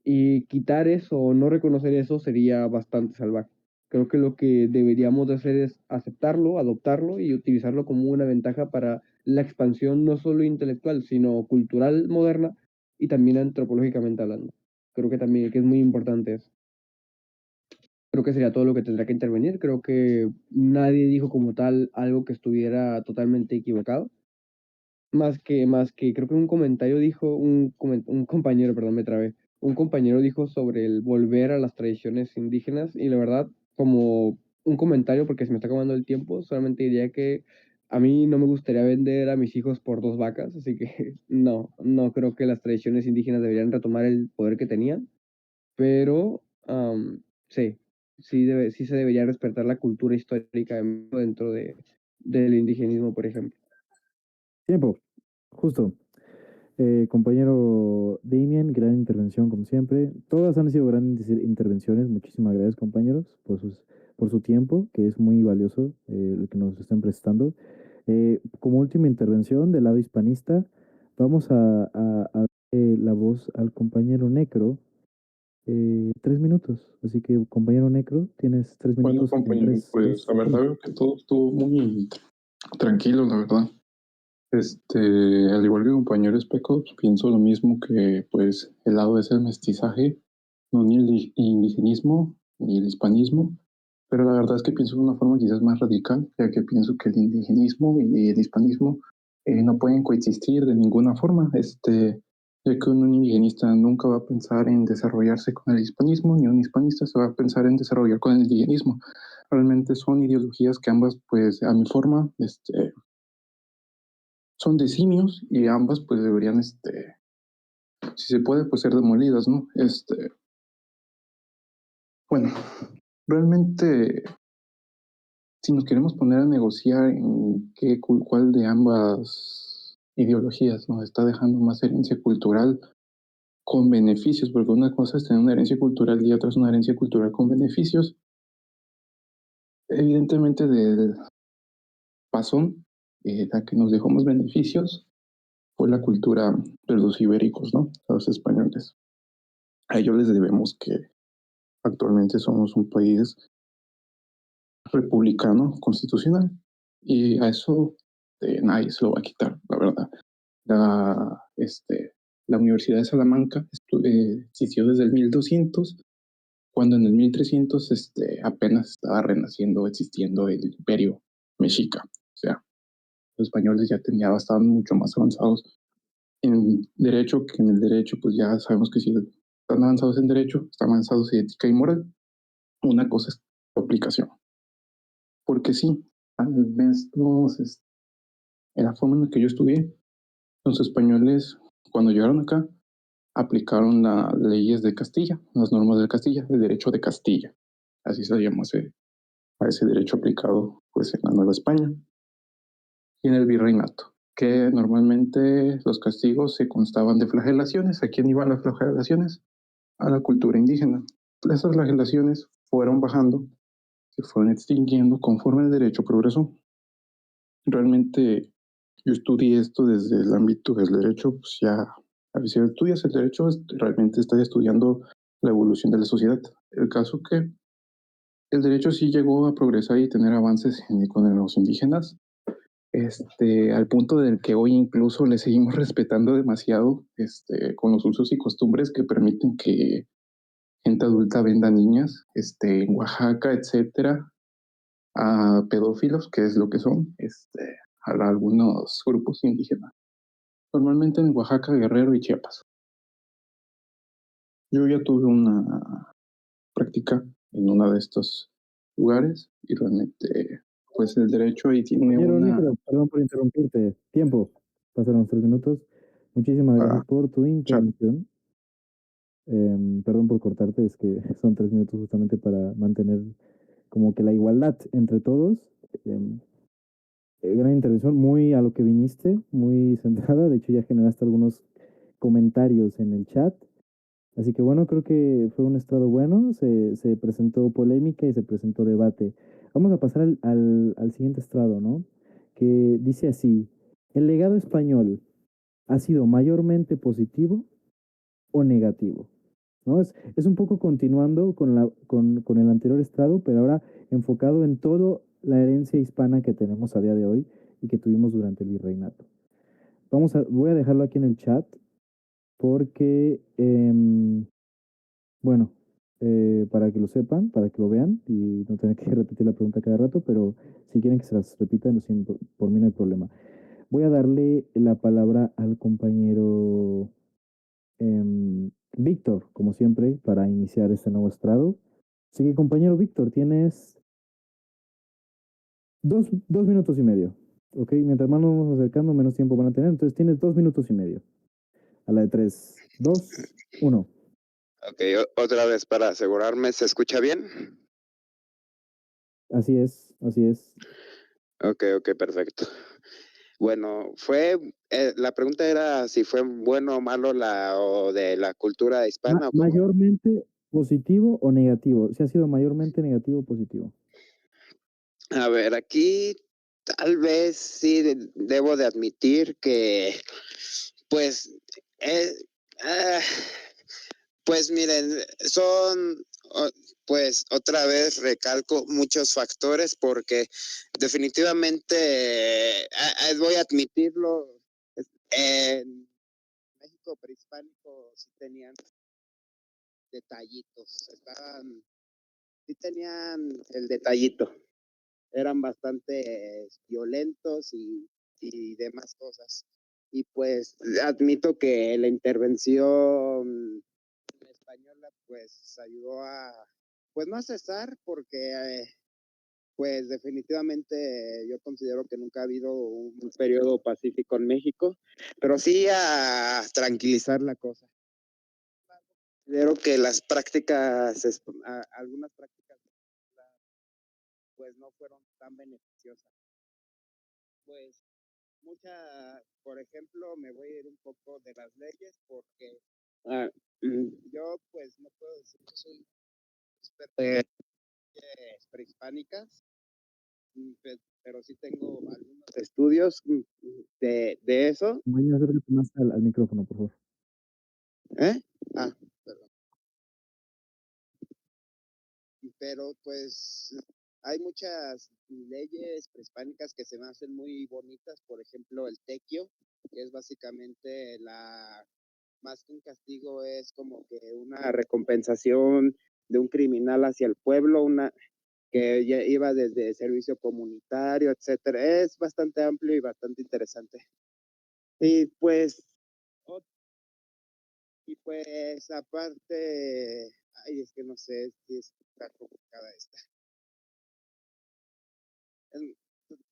[SPEAKER 7] Y quitar eso o no reconocer eso sería bastante salvaje. Creo que lo que deberíamos de hacer es aceptarlo, adoptarlo y utilizarlo como una ventaja para la expansión no solo intelectual, sino cultural moderna y también antropológicamente hablando. Creo que también que es muy importante eso. Creo que sería todo lo que tendrá que intervenir. Creo que nadie dijo como tal algo que estuviera totalmente equivocado. Creo que un comentario dijo, un compañero, perdón, me trabé. Un compañero dijo sobre el volver a las tradiciones indígenas y la verdad, como un comentario, porque se me está acabando el tiempo, solamente diría que a mí no me gustaría vender a mis hijos por 2 vacas, así que no creo que las tradiciones indígenas deberían retomar el poder que tenían, pero sí, sí se debería respetar la cultura histórica dentro del indigenismo, por ejemplo.
[SPEAKER 2] Tiempo, justo. Compañero Damien, gran intervención como siempre. Todas han sido grandes intervenciones. Muchísimas gracias, compañeros, por su tiempo, que es muy valioso el que nos estén prestando. Como última intervención del lado hispanista, vamos a darle la voz al compañero Necro. 3 minutos. Así que, compañero Necro, tienes 3 minutos.
[SPEAKER 8] Bueno, compañero, pues la verdad veo que todo estuvo muy tranquilo, la verdad. Al igual que compañero Specos, pienso lo mismo que pues el lado es el mestizaje, no ni el indigenismo ni el hispanismo, pero la verdad es que pienso de una forma quizás más radical, ya que pienso que el indigenismo y el hispanismo no pueden coexistir de ninguna forma, ya que un indigenista nunca va a pensar en desarrollarse con el hispanismo, ni un hispanista se va a pensar en desarrollar con el indigenismo. Realmente son ideologías que ambas, pues, a mi forma, son de simios y ambas, pues, deberían, si se puede, pues, ser demolidas, ¿no? Bueno, realmente, si nos queremos poner a negociar en cuál de ambas ideologías nos está dejando más herencia cultural con beneficios, porque una cosa es tener una herencia cultural y otra es una herencia cultural con beneficios, evidentemente del pasón, la que nos dejó más beneficios fue la cultura de los ibéricos, ¿no? A los españoles. A ellos les debemos que actualmente somos un país republicano, constitucional, y a eso nadie se lo va a quitar, la verdad. La, la Universidad de Salamanca existió desde el 1200, cuando en el 1300 apenas estaba renaciendo, existiendo el imperio mexica. O sea, los españoles ya estaban mucho más avanzados en derecho que en el derecho, pues ya sabemos que si están avanzados en derecho, están avanzados en ética y moral. Una cosa es su aplicación. Porque sí, al menos en la forma en la que yo estudié, los españoles, cuando llegaron acá, aplicaron las leyes de Castilla, las normas de Castilla, el derecho de Castilla. Así se llama a ese derecho aplicado pues, en la Nueva España y en el virreinato, que normalmente los castigos se constaban de flagelaciones. ¿A quién iban las flagelaciones? A la cultura indígena. Esas flagelaciones fueron bajando, se fueron extinguiendo conforme el derecho progresó. Realmente yo estudié esto desde el ámbito del derecho, pues ya, a ver, si estudias el derecho, realmente estás estudiando la evolución de la sociedad. El caso que el derecho sí llegó a progresar y tener avances con los indígenas, al punto del que hoy incluso le seguimos respetando demasiado, con los usos y costumbres que permiten que gente adulta venda niñas, en Oaxaca, etcétera, a pedófilos, que es lo que son, a algunos grupos indígenas. Normalmente en Oaxaca, Guerrero y Chiapas. Yo ya tuve una práctica en uno de estos lugares y realmente, pues el derecho ahí tiene
[SPEAKER 2] Compañero
[SPEAKER 8] una...
[SPEAKER 2] Nicolás, perdón por interrumpirte. Tiempo. Pasaron 3 minutos. Muchísimas gracias por tu
[SPEAKER 8] chat.
[SPEAKER 2] intervención. Perdón por cortarte, es que son 3 minutos justamente para mantener como que la igualdad entre todos. Em, Gran intervención, muy a lo que viniste, muy centrada. De hecho, ya generaste algunos comentarios en el chat. Así que bueno, creo que fue un estrado bueno. Se presentó polémica y se presentó debate. Vamos a pasar al siguiente estrado, ¿no? Que dice así: ¿el legado español ha sido mayormente positivo o negativo? ¿No? Es un poco continuando con el anterior estrado, pero ahora enfocado en toda la herencia hispana que tenemos a día de hoy y que tuvimos durante el virreinato. Voy a dejarlo aquí en el chat porque, bueno, para que lo sepan, para que lo vean y no tener que repetir la pregunta cada rato, pero si quieren que se las repita, lo siento, por mí no hay problema. Voy a darle la palabra al compañero Víctor, como siempre, para iniciar este nuevo estrado. Así que, compañero Víctor, tienes 2 minutos y medio. ¿Ok? Mientras más nos vamos acercando, menos tiempo van a tener. Entonces tienes 2 minutos y medio. A la de 3, 2, 1.
[SPEAKER 3] Ok, otra vez para asegurarme, ¿se escucha bien?
[SPEAKER 2] Así es, así es.
[SPEAKER 3] Ok, perfecto. Bueno, la pregunta era si fue bueno o malo o de la cultura hispana o cómo.
[SPEAKER 2] Mayormente positivo o negativo. Si ha sido mayormente negativo o positivo.
[SPEAKER 3] A ver, aquí tal vez sí debo de admitir que, pues, eh, ah, pues miren, pues otra vez recalco muchos factores porque definitivamente, voy a admitirlo, en México prehispánico sí tenían detallitos, estaban sí tenían el detallito. Eran bastante violentos y demás cosas. Y pues admito que la intervención española pues ayudó a, pues no a cesar, porque pues definitivamente yo considero que nunca ha habido un periodo pacífico en México, pero sí a tranquilizar la cosa. Considero que las prácticas, algunas prácticas, pues no fueron tan beneficiosas. Pues por ejemplo, me voy a ir un poco de las leyes porque yo pues no puedo decir que soy experto en leyes prehispánicas, pero sí tengo algunos estudios de eso.
[SPEAKER 2] Compañero, acércate más al micrófono, por favor.
[SPEAKER 3] ¿Eh? Ah, perdón. Pero pues hay muchas leyes prehispánicas que se me hacen muy bonitas, por ejemplo el tequio, que es básicamente más que un castigo, es como que una recompensación de un criminal hacia el pueblo, que ya iba desde servicio comunitario, etcétera. Es bastante amplio y bastante interesante. Y pues, aparte, ay, es que no sé, si está complicada esta.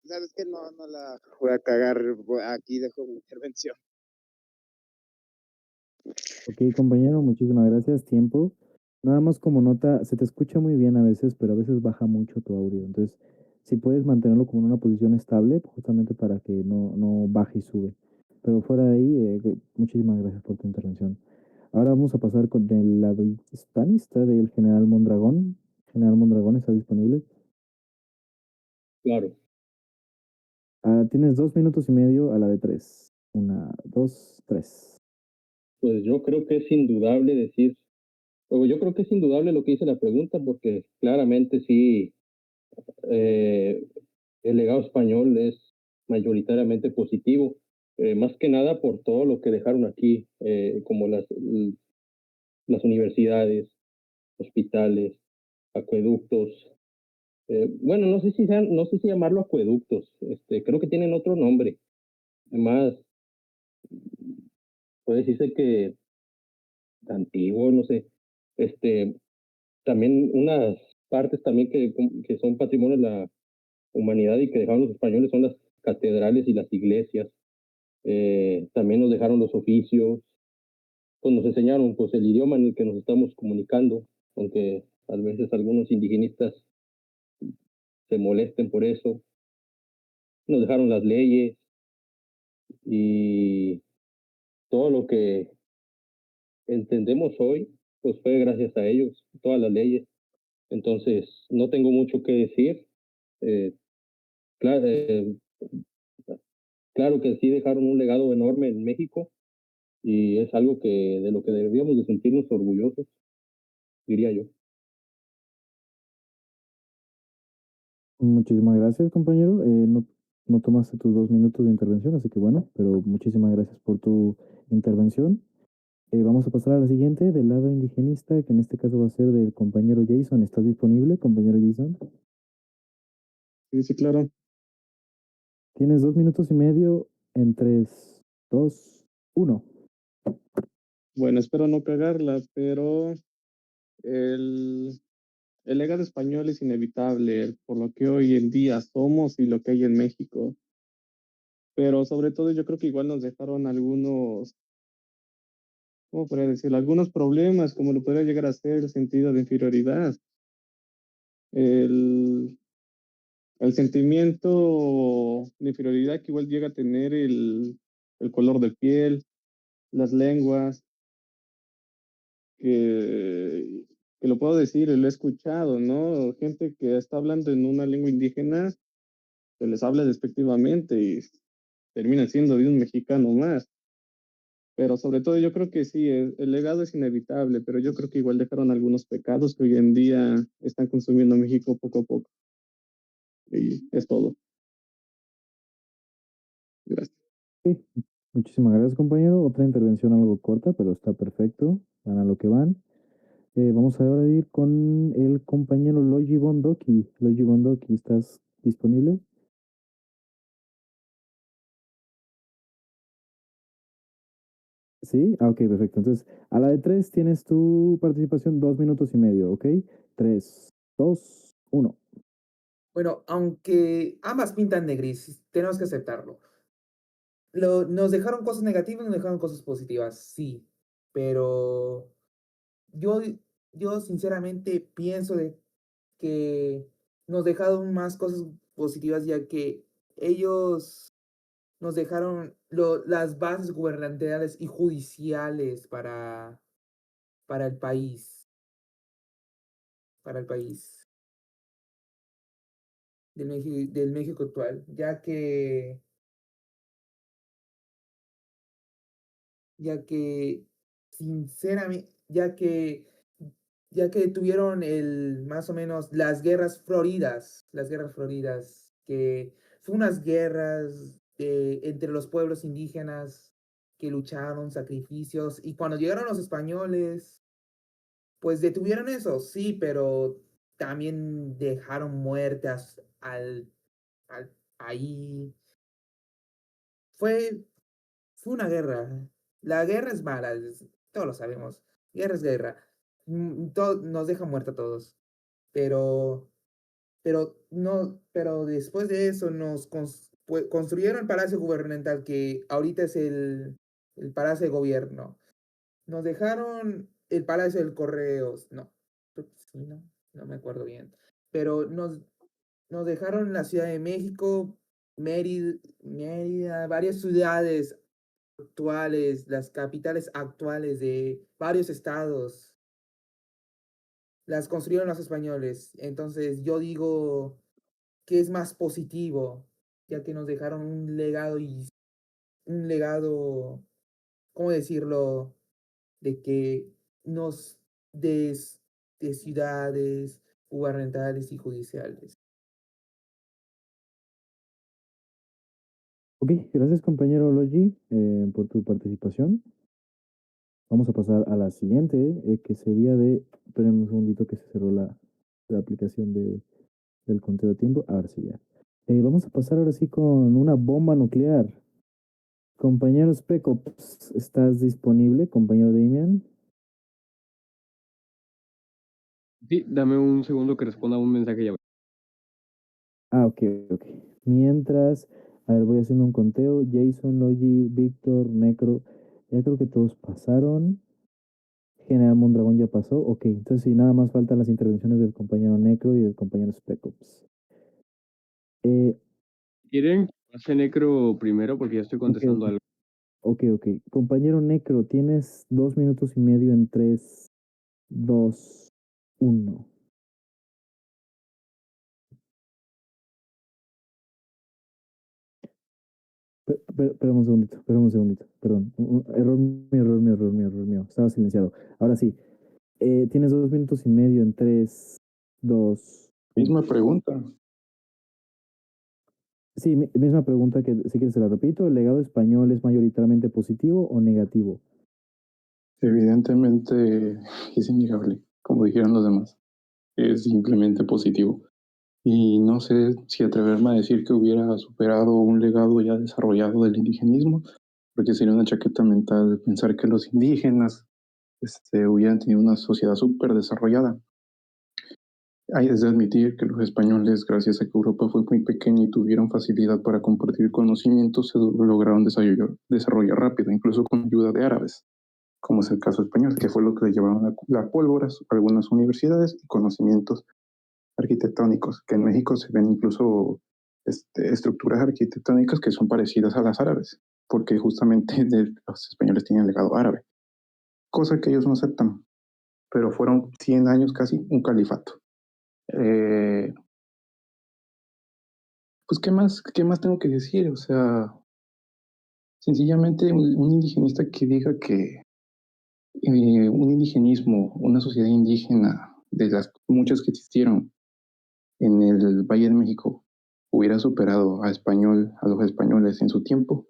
[SPEAKER 3] Sabes que no la voy a cagar, aquí dejo mi intervención.
[SPEAKER 2] Ok, compañero, muchísimas gracias. Tiempo. Nada más como nota, se te escucha muy bien a veces, pero a veces baja mucho tu audio. Entonces, si puedes mantenerlo como en una posición estable, justamente para que no baje y sube. Pero fuera de ahí, muchísimas gracias por tu intervención. Ahora vamos a pasar con el lado hispanista del General Mondragón. General Mondragón, ¿está disponible?
[SPEAKER 4] Claro.
[SPEAKER 2] Tienes 2 minutos y medio a la de 3. 1, 2, 3.
[SPEAKER 4] Pues yo creo que es indudable decir, o yo creo que es indudable lo que dice la pregunta, porque claramente sí, el legado español es mayoritariamente positivo, más que nada por todo lo que dejaron aquí, como las universidades, hospitales, acueductos. Bueno, no sé si llamarlo acueductos, creo que tienen otro nombre. Además, puede decirse que antiguo, no sé. También unas partes también que son patrimonio de la humanidad y que dejaron los españoles son las catedrales y las iglesias. También nos dejaron los oficios, pues nos enseñaron pues el idioma en el que nos estamos comunicando, aunque a veces algunos indigenistas se molesten por eso. Nos dejaron las leyes y todo lo que entendemos hoy, pues fue gracias a ellos, todas las leyes. Entonces, no tengo mucho que decir. Claro, claro que sí dejaron un legado enorme en México y es algo de lo que deberíamos de sentirnos orgullosos, diría yo.
[SPEAKER 2] Muchísimas gracias, compañero. No tomaste tus 2 minutos de intervención, así que bueno, pero muchísimas gracias por tu intervención. Vamos a pasar a la siguiente, del lado indigenista, que en este caso va a ser del compañero Jason. ¿Estás disponible, compañero Jason?
[SPEAKER 5] Sí, sí, claro.
[SPEAKER 2] Tienes 2 minutos y medio en 3, 2, 1.
[SPEAKER 5] Bueno, espero no cagarla, pero el, el legado español es inevitable por lo que hoy en día somos y lo que hay en México. Pero sobre todo yo creo que igual nos dejaron algunos, ¿cómo podría decirlo? Algunos problemas, como lo podría llegar a ser el sentido de inferioridad. El, el sentimiento de inferioridad que igual llega a tener el color de piel, las lenguas, que lo puedo decir, lo he escuchado, ¿no? Gente que está hablando en una lengua indígena, se les habla despectivamente y terminan siendo de un mexicano más. Pero sobre todo yo creo que sí, el legado es inevitable, pero yo creo que igual dejaron algunos pecados que hoy en día están consumiendo México poco a poco. Y es todo. Gracias.
[SPEAKER 2] Sí, muchísimas gracias, compañero. Otra intervención algo corta, pero está perfecto. Van a lo que van. Vamos ahora a ir con el compañero Logi Bondoki. Logi Bondoki, ¿estás disponible? Sí, ok, perfecto. Entonces, a la de 3 tienes tu participación 2 minutos y medio, ¿ok? 3, 2, 1.
[SPEAKER 6] Bueno, aunque ambas pintan de gris, tenemos que aceptarlo. Nos dejaron cosas negativas, nos dejaron cosas positivas, sí, pero yo, yo sinceramente pienso de que nos dejaron más cosas positivas, ya que ellos nos dejaron las bases gubernamentales y judiciales para el país, para el país del México actual, ya que sinceramente, ya que tuvieron más o menos las guerras floridas, que fue unas guerras entre los pueblos indígenas que lucharon, sacrificios, y cuando llegaron los españoles, pues detuvieron eso, sí, pero también dejaron muertes ahí. Fue, fue una guerra. La guerra es mala, todos lo sabemos. Guerra es guerra. Nos deja muertos a todos. Pero, pero después de eso construyeron el Palacio Gubernamental, que ahorita es el Palacio de Gobierno. Nos dejaron el Palacio del Correos. No, creo que sí, no me acuerdo bien. Pero nos dejaron la Ciudad de México, Mérida, varias ciudades actuales, las capitales actuales de varios estados, las construyeron los españoles. Entonces yo digo que es más positivo, ya que nos dejaron un legado, ¿cómo decirlo? De que nos des de ciudades gubernamentales y judiciales.
[SPEAKER 2] Ok, gracias compañero Logi por tu participación. Vamos a pasar a la siguiente, que sería esperen un segundito que se cerró la aplicación del conteo de tiempo. Ahora sí ya. Vamos a pasar ahora sí con una bomba nuclear. Compañero Specops, ¿estás disponible, compañero Damian?
[SPEAKER 7] Sí, dame un segundo que responda a un mensaje ya.
[SPEAKER 2] Ah, ok. Mientras, a ver, voy haciendo un conteo. Jason, Logi, Víctor, Necro, ya creo que todos pasaron. General Mondragón ya pasó. Ok, entonces sí, nada más faltan las intervenciones del compañero Necro y del compañero Specops.
[SPEAKER 7] ¿Quieren que pase Necro primero? Porque ya estoy contestando algo.
[SPEAKER 2] Ok. Compañero Necro, tienes 2 minutos y medio en 3, 2, 1. Espérame un segundito, perdón. Error mío. Estaba silenciado. Ahora sí, tienes 2 minutos y medio en 3, 2.
[SPEAKER 8] Misma pregunta.
[SPEAKER 2] Sí, misma pregunta que si quieres se la repito. ¿El legado español es mayoritariamente positivo o negativo?
[SPEAKER 8] Evidentemente es innegable, como dijeron los demás. Es simplemente positivo. Y no sé si atreverme a decir que hubiera superado un legado ya desarrollado del indigenismo, porque sería una chaqueta mental pensar que los indígenas hubieran tenido una sociedad súper desarrollada. Hay de admitir que los españoles, gracias a que Europa fue muy pequeña y tuvieron facilidad para compartir conocimientos, se lograron desarrollar rápido, incluso con ayuda de árabes, como es el caso español, que fue lo que le llevaron la pólvora a algunas universidades y conocimientos arquitectónicos, que en México se ven incluso estructuras arquitectónicas que son parecidas a las árabes, porque justamente los españoles tienen legado árabe, cosa que ellos no aceptan, pero fueron 100 años casi un califato. Pues, qué más tengo que decir? O sea, sencillamente un indigenista que diga que un indigenismo, una sociedad indígena de las muchas que existieron en el Valle de México, hubiera superado a los españoles en su tiempo,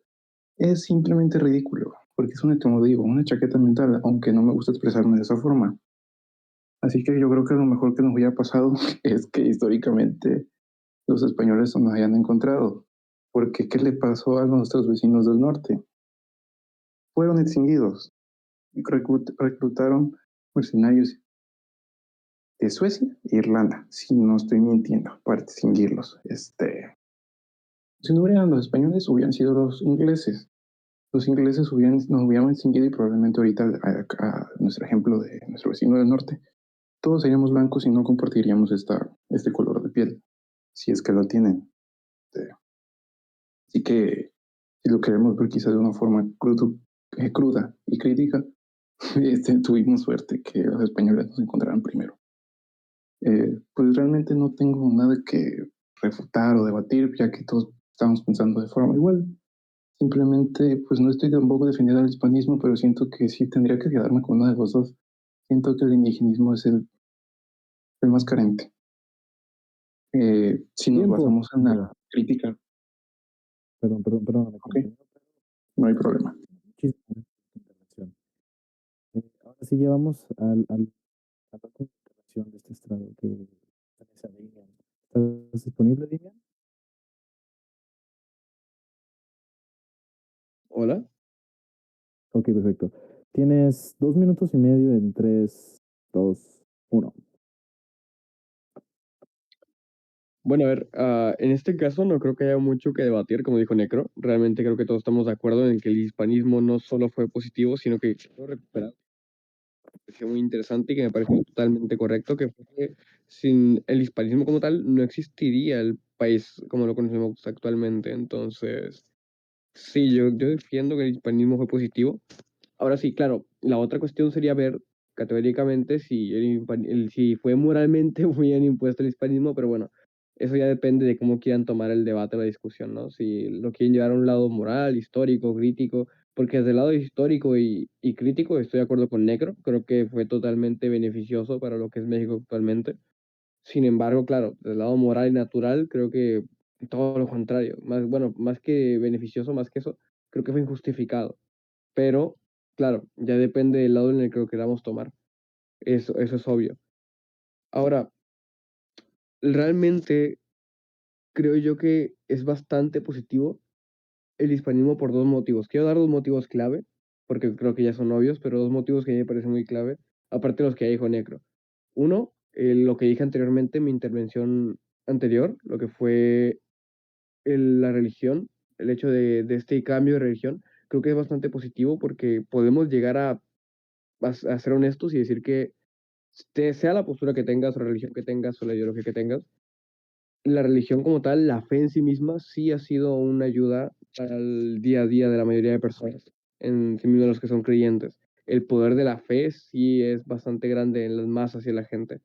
[SPEAKER 8] es simplemente ridículo, porque es como digo, una chaqueta mental, aunque no me gusta expresarme de esa forma. Así que yo creo que lo mejor que nos hubiera pasado es que históricamente los españoles nos hayan encontrado. Porque ¿qué le pasó a nuestros vecinos del norte? Fueron extinguidos. Reclutaron mercenarios de Suecia e Irlanda, si no estoy mintiendo, para extinguirlos. Si no hubieran los españoles, hubieran sido los ingleses. Los ingleses nos hubieran extinguido y probablemente ahorita, a nuestro ejemplo de nuestro vecino del norte, todos seríamos blancos y no compartiríamos este color de piel, si es que lo tienen. Así que, si lo queremos ver quizás de una forma cruda y crítica, tuvimos suerte que los españoles nos encontraran primero. Pues realmente no tengo nada que refutar o debatir, ya que todos estamos pensando de forma igual. Simplemente, pues no estoy tampoco defendiendo el hispanismo, pero siento que sí tendría que quedarme con uno de los dos. Siento que el indigenismo es el más carente. Si nos
[SPEAKER 2] Tiempo.
[SPEAKER 8] basamos en la crítica,
[SPEAKER 2] Perdón.
[SPEAKER 8] ok, no hay problema.
[SPEAKER 2] Muchísimas gracias por tu intervención. Ahora sí llevamos a la última intervención de este estrado que es a Damian. ¿Estás disponible, Damian?
[SPEAKER 7] Hola.
[SPEAKER 2] Ok, perfecto. Tienes 2 minutos y medio en 3, 2, 1.
[SPEAKER 7] Bueno, a ver, en este caso no creo que haya mucho que debatir, como dijo Necro. Realmente creo que todos estamos de acuerdo en que el hispanismo no solo fue positivo, sino que fue recuperado. Me pareció muy interesante y que me pareció totalmente correcto, que fue que sin el hispanismo como tal no existiría el país como lo conocemos actualmente. Entonces, sí, yo defiendo que el hispanismo fue positivo. Ahora sí, claro, la otra cuestión sería ver categóricamente si, si fue moralmente muy bien impuesto el hispanismo, pero bueno, eso ya depende de cómo quieran tomar el debate o la discusión, ¿no? Si lo quieren llevar a un lado moral, histórico, crítico, porque desde el lado histórico y crítico estoy de acuerdo con Necro, creo que fue totalmente beneficioso para lo que es México actualmente. Sin embargo, claro, del lado moral y natural, creo que todo lo contrario, más, bueno, más que beneficioso, más que eso, creo que fue injustificado. Pero, claro, ya depende del lado en el que lo queramos tomar. Eso es obvio. Ahora, realmente creo yo que es bastante positivo el hispanismo por dos motivos. Quiero dar dos motivos clave, porque creo que ya son obvios, pero dos motivos que a mí me parecen muy clave, aparte de los que ya dijo Necro. Uno, lo que dije anteriormente en mi intervención anterior, lo que fue la religión, el hecho de este cambio de religión, creo que es bastante positivo porque podemos llegar a ser honestos y decir que sea la postura que tengas, o la religión que tengas, o la ideología que tengas, la religión como tal, la fe en sí misma, sí ha sido una ayuda para el día a día de la mayoría de personas, en sí mismos de los que son creyentes. El poder de la fe sí es bastante grande en las masas y en la gente.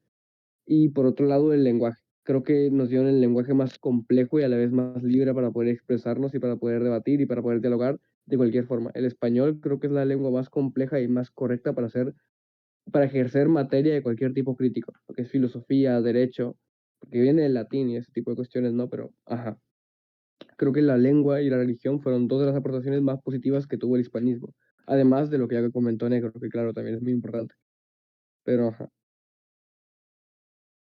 [SPEAKER 7] Y por otro lado, el lenguaje. Creo que nos dieron el lenguaje más complejo y a la vez más libre para poder expresarnos y para poder debatir y para poder dialogar de cualquier forma. El español creo que es la lengua más compleja y más correcta para ejercer materia de cualquier tipo crítico, lo que es filosofía, derecho, porque viene del latín y ese tipo de cuestiones, ¿no? Pero, ajá, creo que la lengua y la religión fueron dos de las aportaciones más positivas que tuvo el hispanismo, además de lo que ya comentó Negro, que claro, también es muy importante. Pero, ajá,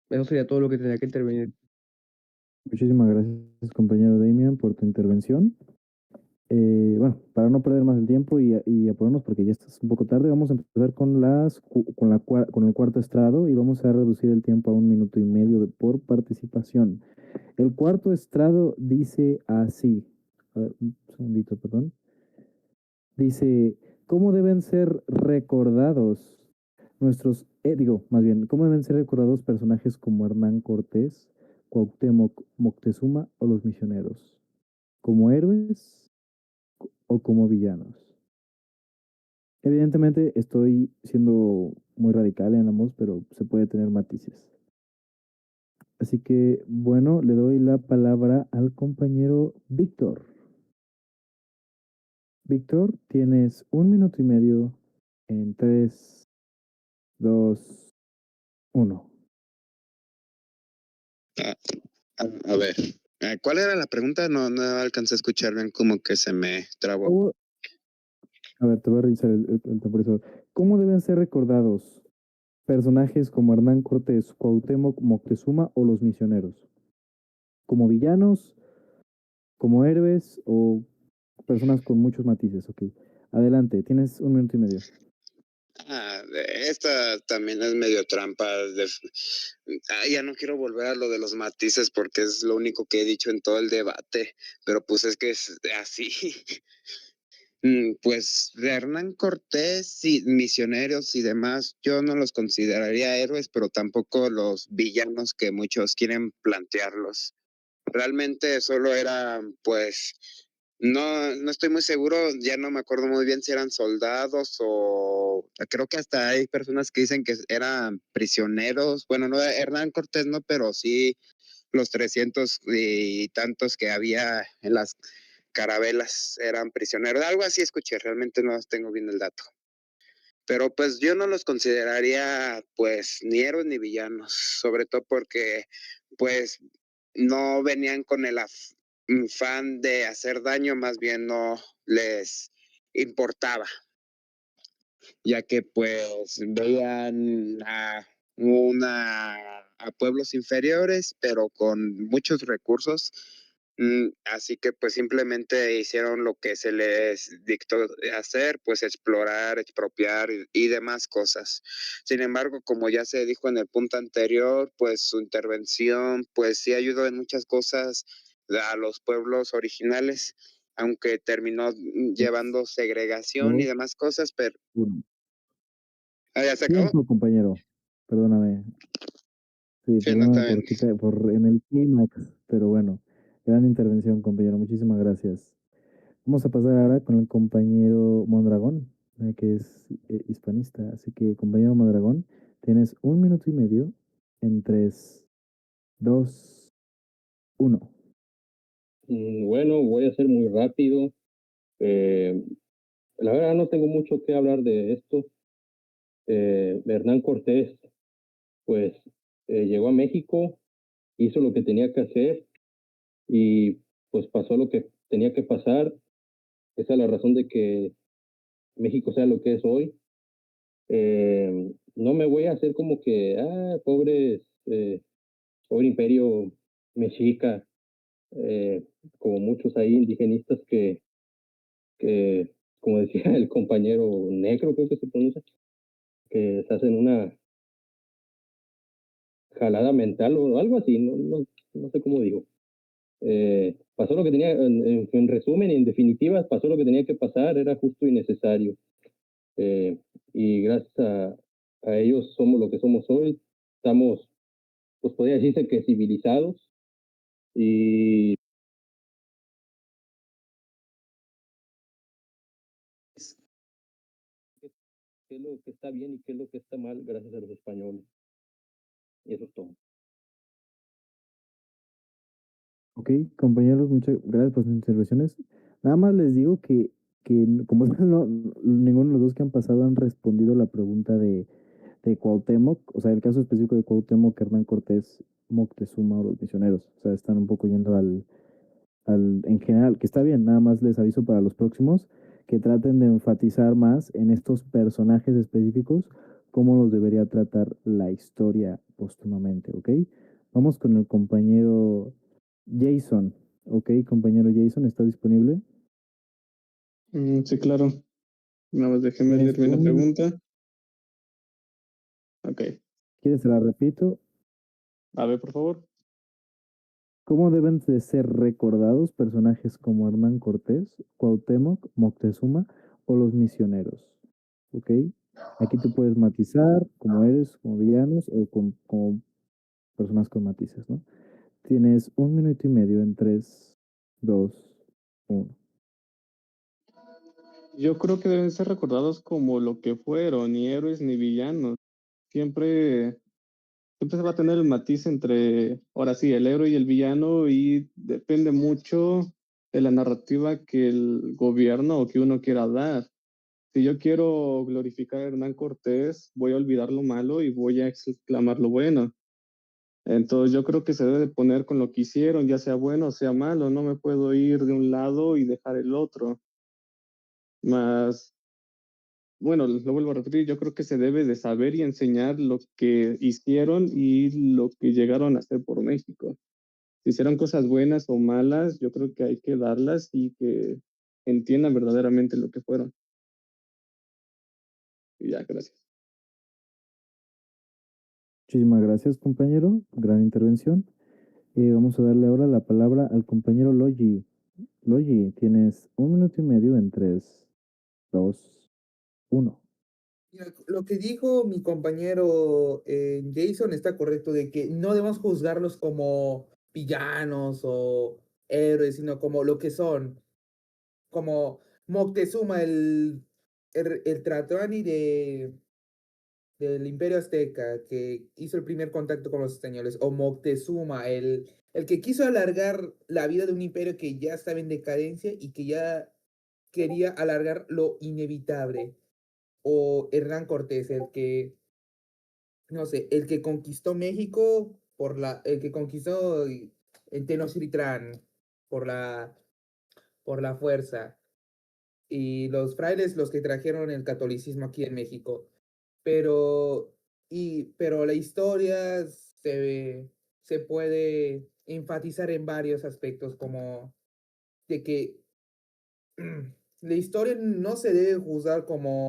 [SPEAKER 7] eso sería todo lo que tenía que intervenir.
[SPEAKER 2] Muchísimas gracias, compañero Damian, por tu intervención. Bueno, para no perder más el tiempo y apurarnos porque ya estás un poco tarde, vamos a empezar con el cuarto estrado y vamos a reducir el tiempo a 1 minuto y medio por participación. El cuarto estrado dice así. A ver, un segundito, perdón. Dice, ¿cómo deben ser recordados cómo deben ser recordados personajes como Hernán Cortés, Cuauhtémoc Moctezuma o los misioneros? ¿Como héroes o como villanos? Evidentemente estoy siendo muy radical en ambos, pero se puede tener matices. Así que, bueno, le doy la palabra al compañero Víctor. Víctor, tienes 1 minuto y medio en 3, 2, 1.
[SPEAKER 3] A ver, ¿cuál era la pregunta? No alcancé a escuchar bien, como que se me trabó.
[SPEAKER 2] A ver, te voy a revisar el temporizador. ¿Cómo deben ser recordados personajes como Hernán Cortés, Cuauhtémoc Moctezuma o los misioneros. Como villanos, como héroes o personas con muchos matices, ok. Adelante, tienes 1 minuto y medio.
[SPEAKER 3] Esta también es medio trampa. Ya no quiero volver a lo de los matices porque es lo único que he dicho en todo el debate, pero pues es que es así. Pues de Hernán Cortés y misioneros y demás, yo no los consideraría héroes, pero tampoco los villanos que muchos quieren plantearlos. Realmente solo eran, pues, no estoy muy seguro, ya no me acuerdo muy bien si eran soldados o creo que hasta hay personas que dicen que eran prisioneros. Bueno, no, Hernán Cortés no, pero sí los 300 y tantos que había en las carabelas eran prisioneros. Algo así escuché, realmente no tengo bien el dato. Pero pues yo no los consideraría pues ni héroes ni villanos, sobre todo porque pues no venían con el afán de hacer daño, más bien no les importaba, ya que pues veían a pueblos inferiores, pero con muchos recursos. Así que pues simplemente hicieron lo que se les dictó hacer, pues explorar, expropiar y demás cosas. Sin embargo, como ya se dijo en el punto anterior, pues su intervención pues sí ayudó en muchas cosas a los pueblos originales, aunque terminó llevando segregación y
[SPEAKER 2] 2,
[SPEAKER 3] demás cosas, pero
[SPEAKER 2] 1.
[SPEAKER 3] ¿ya se acabó?
[SPEAKER 2] Tiempo, compañero. Perdóname. Sí,
[SPEAKER 3] Sí, no, está
[SPEAKER 2] perdóname
[SPEAKER 3] bien.
[SPEAKER 2] por en el clímax, pero bueno, gran intervención, compañero. Muchísimas gracias. Vamos a pasar ahora con el compañero Mondragón, que es hispanista. Así que, compañero Mondragón, tienes 1 minuto y medio en 3, 2, 1.
[SPEAKER 4] Bueno, voy a ser muy rápido. La verdad no tengo mucho que hablar de esto. Hernán Cortés, pues, llegó a México, hizo lo que tenía que hacer y pues pasó lo que tenía que pasar. Esa es la razón de que México sea lo que es hoy. No me voy a hacer como que, pobre imperio mexica, como muchos ahí indigenistas que, como decía el compañero negro, creo que se pronuncia, que se hacen una jalada mental o algo así, no sé cómo digo. Pasó lo que tenía, en resumen, en definitiva, pasó lo que tenía que pasar, era justo y necesario. Y gracias a ellos somos lo que somos hoy. Estamos, pues podría decirse que civilizados y qué es lo que está bien y qué es lo que está mal gracias a los españoles. Y eso es todo.
[SPEAKER 2] Ok, compañeros, muchas gracias por sus intervenciones. Nada más les digo que como ninguno de los dos que han pasado han respondido la pregunta de Cuauhtémoc, o sea, el caso específico de Cuauhtémoc, Hernán Cortés, Moctezuma o los misioneros. O sea, están un poco yendo en general, que está bien, nada más les aviso para los próximos que traten de enfatizar más en estos personajes específicos, cómo los debería tratar la historia póstumamente, ¿ok? Vamos con el compañero Jason, ¿ok? Compañero Jason, ¿está disponible?
[SPEAKER 5] Sí, claro. Nada más déjenme
[SPEAKER 2] Tienes
[SPEAKER 5] leer bien la
[SPEAKER 2] un minuto.
[SPEAKER 5] pregunta. Ok.
[SPEAKER 2] ¿Quieres se la repito?
[SPEAKER 5] A ver, por favor.
[SPEAKER 2] ¿Cómo deben de ser recordados personajes como Hernán Cortés, Cuauhtémoc, Moctezuma o los misioneros? ¿Ok? Aquí tú puedes matizar como eres, como villanos o como personas con matices, ¿no? Tienes 1 minuto y medio en 3, 2, 1.
[SPEAKER 5] Yo creo que deben ser recordados como lo que fueron, ni héroes ni villanos. Siempre, siempre se va a tener el matiz entre, ahora sí, el héroe y el villano y depende mucho de la narrativa que el gobierno o que uno quiera dar. Si yo quiero glorificar a Hernán Cortés, voy a olvidar lo malo y voy a exclamar lo bueno. Entonces yo creo que se debe de poner con lo que hicieron, ya sea bueno o sea malo. No me puedo ir de un lado y dejar el otro. Más bueno, lo vuelvo a repetir, yo creo que se debe de saber y enseñar lo que hicieron y lo que llegaron a hacer por México. Si hicieron cosas buenas o malas, yo creo que hay que darlas y que entiendan verdaderamente lo que fueron. Y ya, gracias.
[SPEAKER 2] Muchísimas gracias, compañero. Gran intervención. Vamos a darle ahora la palabra al compañero Logi. Logi, tienes 1 minuto y medio en 3, 2, 1.
[SPEAKER 6] Mira, lo que dijo mi compañero Jason está correcto, de que no debemos juzgarlos como villanos o héroes, sino como lo que son, como Moctezuma, el Tlatoani del Imperio Azteca, que hizo el primer contacto con los españoles, o Moctezuma, el que quiso alargar la vida de un imperio que ya estaba en decadencia y que ya quería alargar lo inevitable, o Hernán Cortés, no sé, el que conquistó México el que conquistó el Tenochtitlán por la fuerza, y los frailes los que trajeron el catolicismo aquí en México. Pero, pero la historia se puede enfatizar en varios aspectos, como de que la historia no se debe juzgar como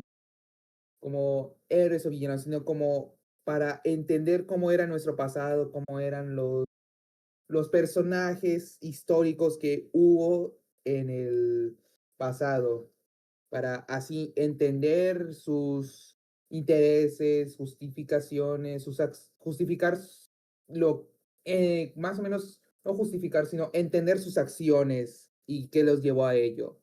[SPEAKER 6] héroes o villanos, sino como para entender cómo era nuestro pasado, cómo eran los personajes históricos que hubo en el pasado, para así entender sus intereses, justificaciones, justificar más o menos, no justificar, sino entender sus acciones y qué los llevó a ello.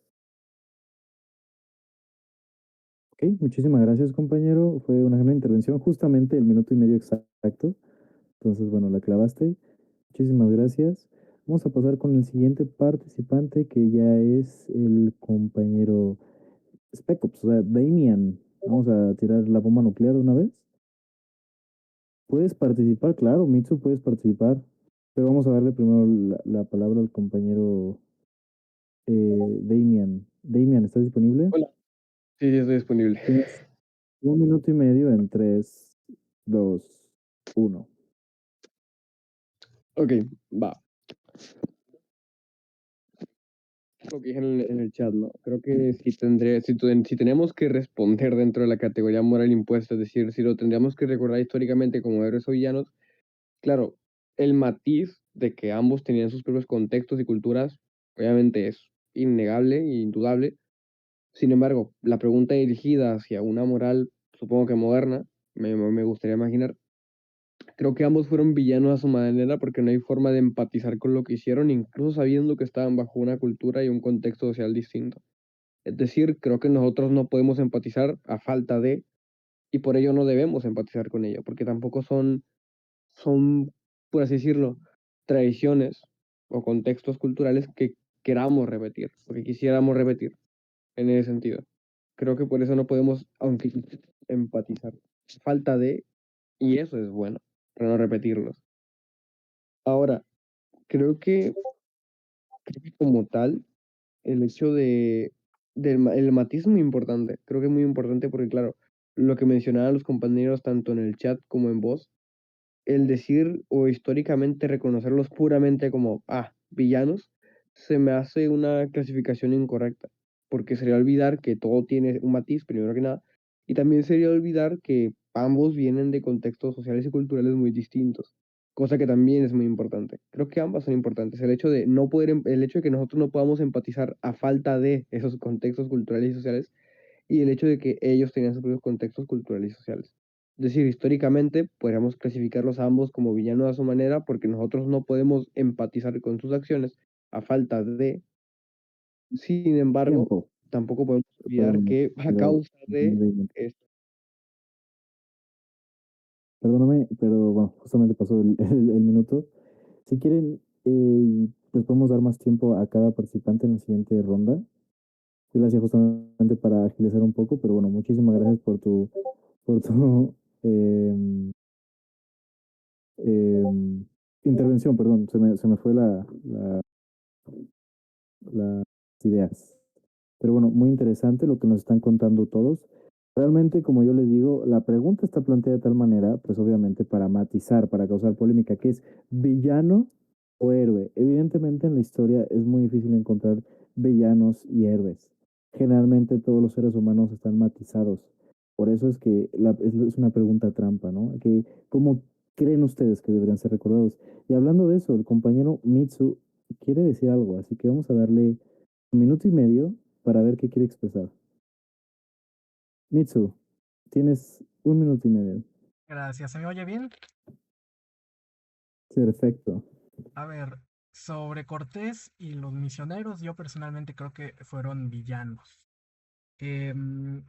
[SPEAKER 2] Ok, muchísimas gracias, compañero. Fue una gran intervención, justamente el 1 minuto y medio exacto. Entonces, bueno, la clavaste. Muchísimas gracias. Vamos a pasar con el siguiente participante, que ya es el compañero Spec Ops, o sea, Damian. Vamos a tirar la bomba nuclear de una vez. Puedes participar, claro, Mitsu, puedes participar. Pero vamos a darle primero la palabra al compañero Damian. Damian, ¿estás disponible?
[SPEAKER 7] Hola. Sí, sí, estoy disponible.
[SPEAKER 2] Tienes 1 minuto y medio en 3, 2, 1.
[SPEAKER 7] Ok, va. Lo que dije en el chat, ¿no? Creo que si tenemos que responder dentro de la categoría moral impuesta, es decir, si lo tendríamos que recordar históricamente como héroes o villanos, claro, el matiz de que ambos tenían sus propios contextos y culturas, obviamente es innegable e indudable. Sin embargo, la pregunta dirigida hacia una moral, supongo que moderna, me gustaría imaginar, creo que ambos fueron villanos a su manera porque no hay forma de empatizar con lo que hicieron, incluso sabiendo que estaban bajo una cultura y un contexto social distinto. Es decir, creo que nosotros no podemos empatizar a falta de, y por ello no debemos empatizar con ello, porque tampoco son, por así decirlo, tradiciones o contextos culturales que queramos repetir, o que quisiéramos repetir en ese sentido. Creo que por eso no podemos, aunque empatizar, falta de, y eso es bueno, para no repetirlos. Ahora, creo que como tal, el hecho el matiz es muy importante. Creo que es muy importante porque, claro, lo que mencionaban los compañeros tanto en el chat como en voz, el decir o históricamente reconocerlos puramente como, villanos, se me hace una clasificación incorrecta, porque sería olvidar que todo tiene un matiz, primero que nada, y también sería olvidar que ambos vienen de contextos sociales y culturales muy distintos, cosa que también es muy importante. Creo que ambas son importantes. El hecho de no poder, el hecho de que nosotros no podamos empatizar a falta de esos contextos culturales y sociales, y el hecho de que ellos tenían sus propios contextos culturales y sociales. Es decir, históricamente podríamos clasificarlos a ambos como villanos a su manera porque nosotros no podemos empatizar con sus acciones a falta de, sin embargo,
[SPEAKER 2] Tiempo.
[SPEAKER 7] tampoco podemos olvidar
[SPEAKER 2] Perdóname,
[SPEAKER 7] que a
[SPEAKER 2] pero,
[SPEAKER 7] causa de esto.
[SPEAKER 2] perdóname, pero bueno, justamente pasó el minuto. Si quieren, les podemos dar más tiempo a cada participante en la siguiente ronda. Yo lo hacía justamente para agilizar un poco, pero bueno, muchísimas gracias por tu em, em, intervención, perdón, se me fue las ideas. Pero bueno, muy interesante lo que nos están contando todos. Realmente, como yo les digo, la pregunta está planteada de tal manera, pues obviamente para matizar, para causar polémica, que es villano o héroe. Evidentemente en la historia es muy difícil encontrar villanos y héroes. Generalmente todos los seres humanos están matizados. Por eso es que es una pregunta trampa, ¿no? ¿Cómo creen ustedes que deberían ser recordados? Y hablando de eso, el compañero Mitsu quiere decir algo, así que vamos a darle 1 minuto y medio para ver qué quiere expresar. Mitsu, tienes 1 minuto y medio.
[SPEAKER 9] Gracias, ¿se me oye bien?
[SPEAKER 2] Perfecto.
[SPEAKER 9] A ver, sobre Cortés y los misioneros, yo personalmente creo que fueron villanos. Em,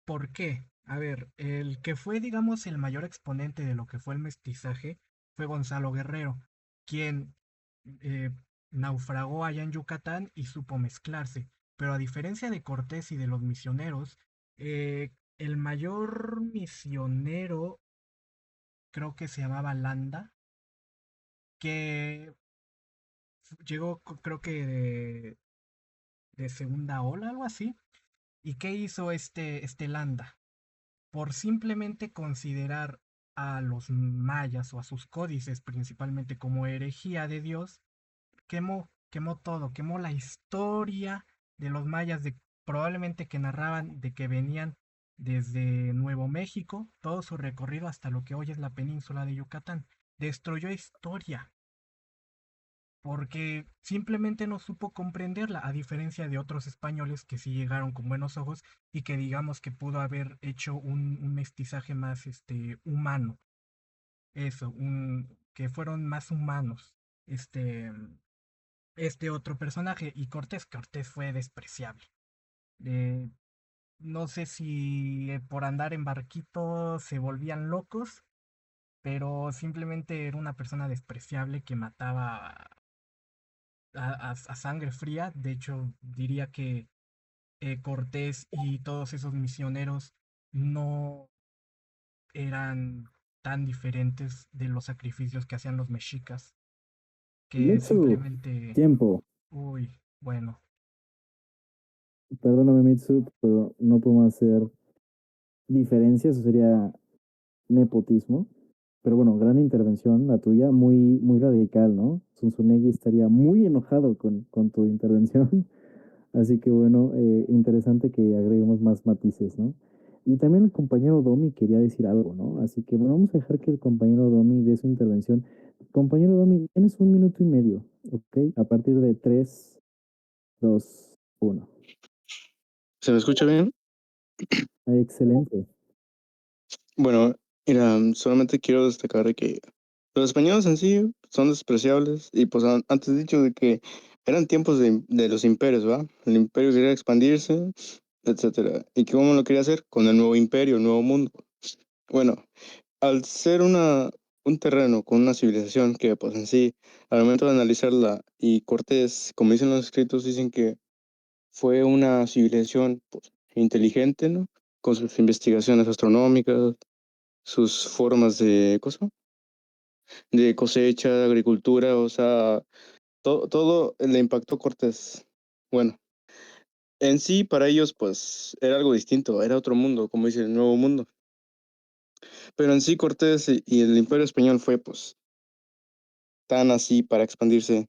[SPEAKER 9] ¿Por qué? A ver, el que fue, digamos, el mayor exponente de lo que fue el mestizaje fue Gonzalo Guerrero, quien eh, naufragó allá en Yucatán y supo mezclarse. Pero a diferencia de Cortés y de los misioneros, el mayor misionero creo que se llamaba Landa, que llegó creo que de segunda ola, algo así. ¿Y qué hizo este Landa? Por simplemente considerar a los mayas o a sus códices principalmente como herejía de Dios, quemó todo, quemó la historia de los mayas, probablemente que narraban de que venían desde Nuevo México, todo su recorrido hasta lo que hoy es la península de Yucatán. Destruyó historia, porque simplemente no supo comprenderla, a diferencia de otros españoles que sí llegaron con buenos ojos y que digamos que pudo haber hecho un mestizaje más humano, eso, que fueron más humanos, este, este otro personaje. Y Cortés fue despreciable. Eh, no sé si por andar en barquito se volvían locos, pero simplemente era una persona despreciable que mataba a sangre fría. De hecho, diría que Cortés y todos esos misioneros no eran tan diferentes de los sacrificios que hacían los mexicas, que
[SPEAKER 2] Mitsu,
[SPEAKER 9] simplemente,
[SPEAKER 2] tiempo.
[SPEAKER 9] uy, bueno,
[SPEAKER 2] Perdóname, Mitsu, pero no podemos hacer diferencias, eso sería nepotismo. Pero bueno, gran intervención la tuya, muy radical, ¿no? Zunzunegui estaría muy enojado con tu intervención. Así que bueno, interesante que agreguemos más matices, ¿no? Y también el compañero Domi quería decir algo, ¿no? Así que bueno, vamos a dejar que el compañero Domi dé su intervención. Compañero Domi, tienes 1 minuto y medio, ¿ok? A partir de 3, 2, 1.
[SPEAKER 8] ¿Se me escucha bien?
[SPEAKER 2] Excelente.
[SPEAKER 8] Bueno, mira, solamente quiero destacar de que los españoles en sí son despreciables y pues antes dicho de que eran tiempos de los imperios, ¿va? El imperio quería expandirse, etcétera. ¿Y cómo lo quería hacer? Con el nuevo imperio, el nuevo mundo. Bueno, al ser un terreno con una civilización que pues en sí, al momento de analizarla y Cortés, como dicen los escritos, dicen que fue una civilización pues, inteligente, ¿no? Con sus investigaciones astronómicas, sus formas de, ¿cosa? De cosecha, agricultura, o sea, todo le impactó Cortés. Bueno, en sí, para ellos, pues, era algo distinto, era otro mundo, como dice el Nuevo Mundo. Pero en sí, Cortés y el Imperio Español fue, pues, tan así para expandirse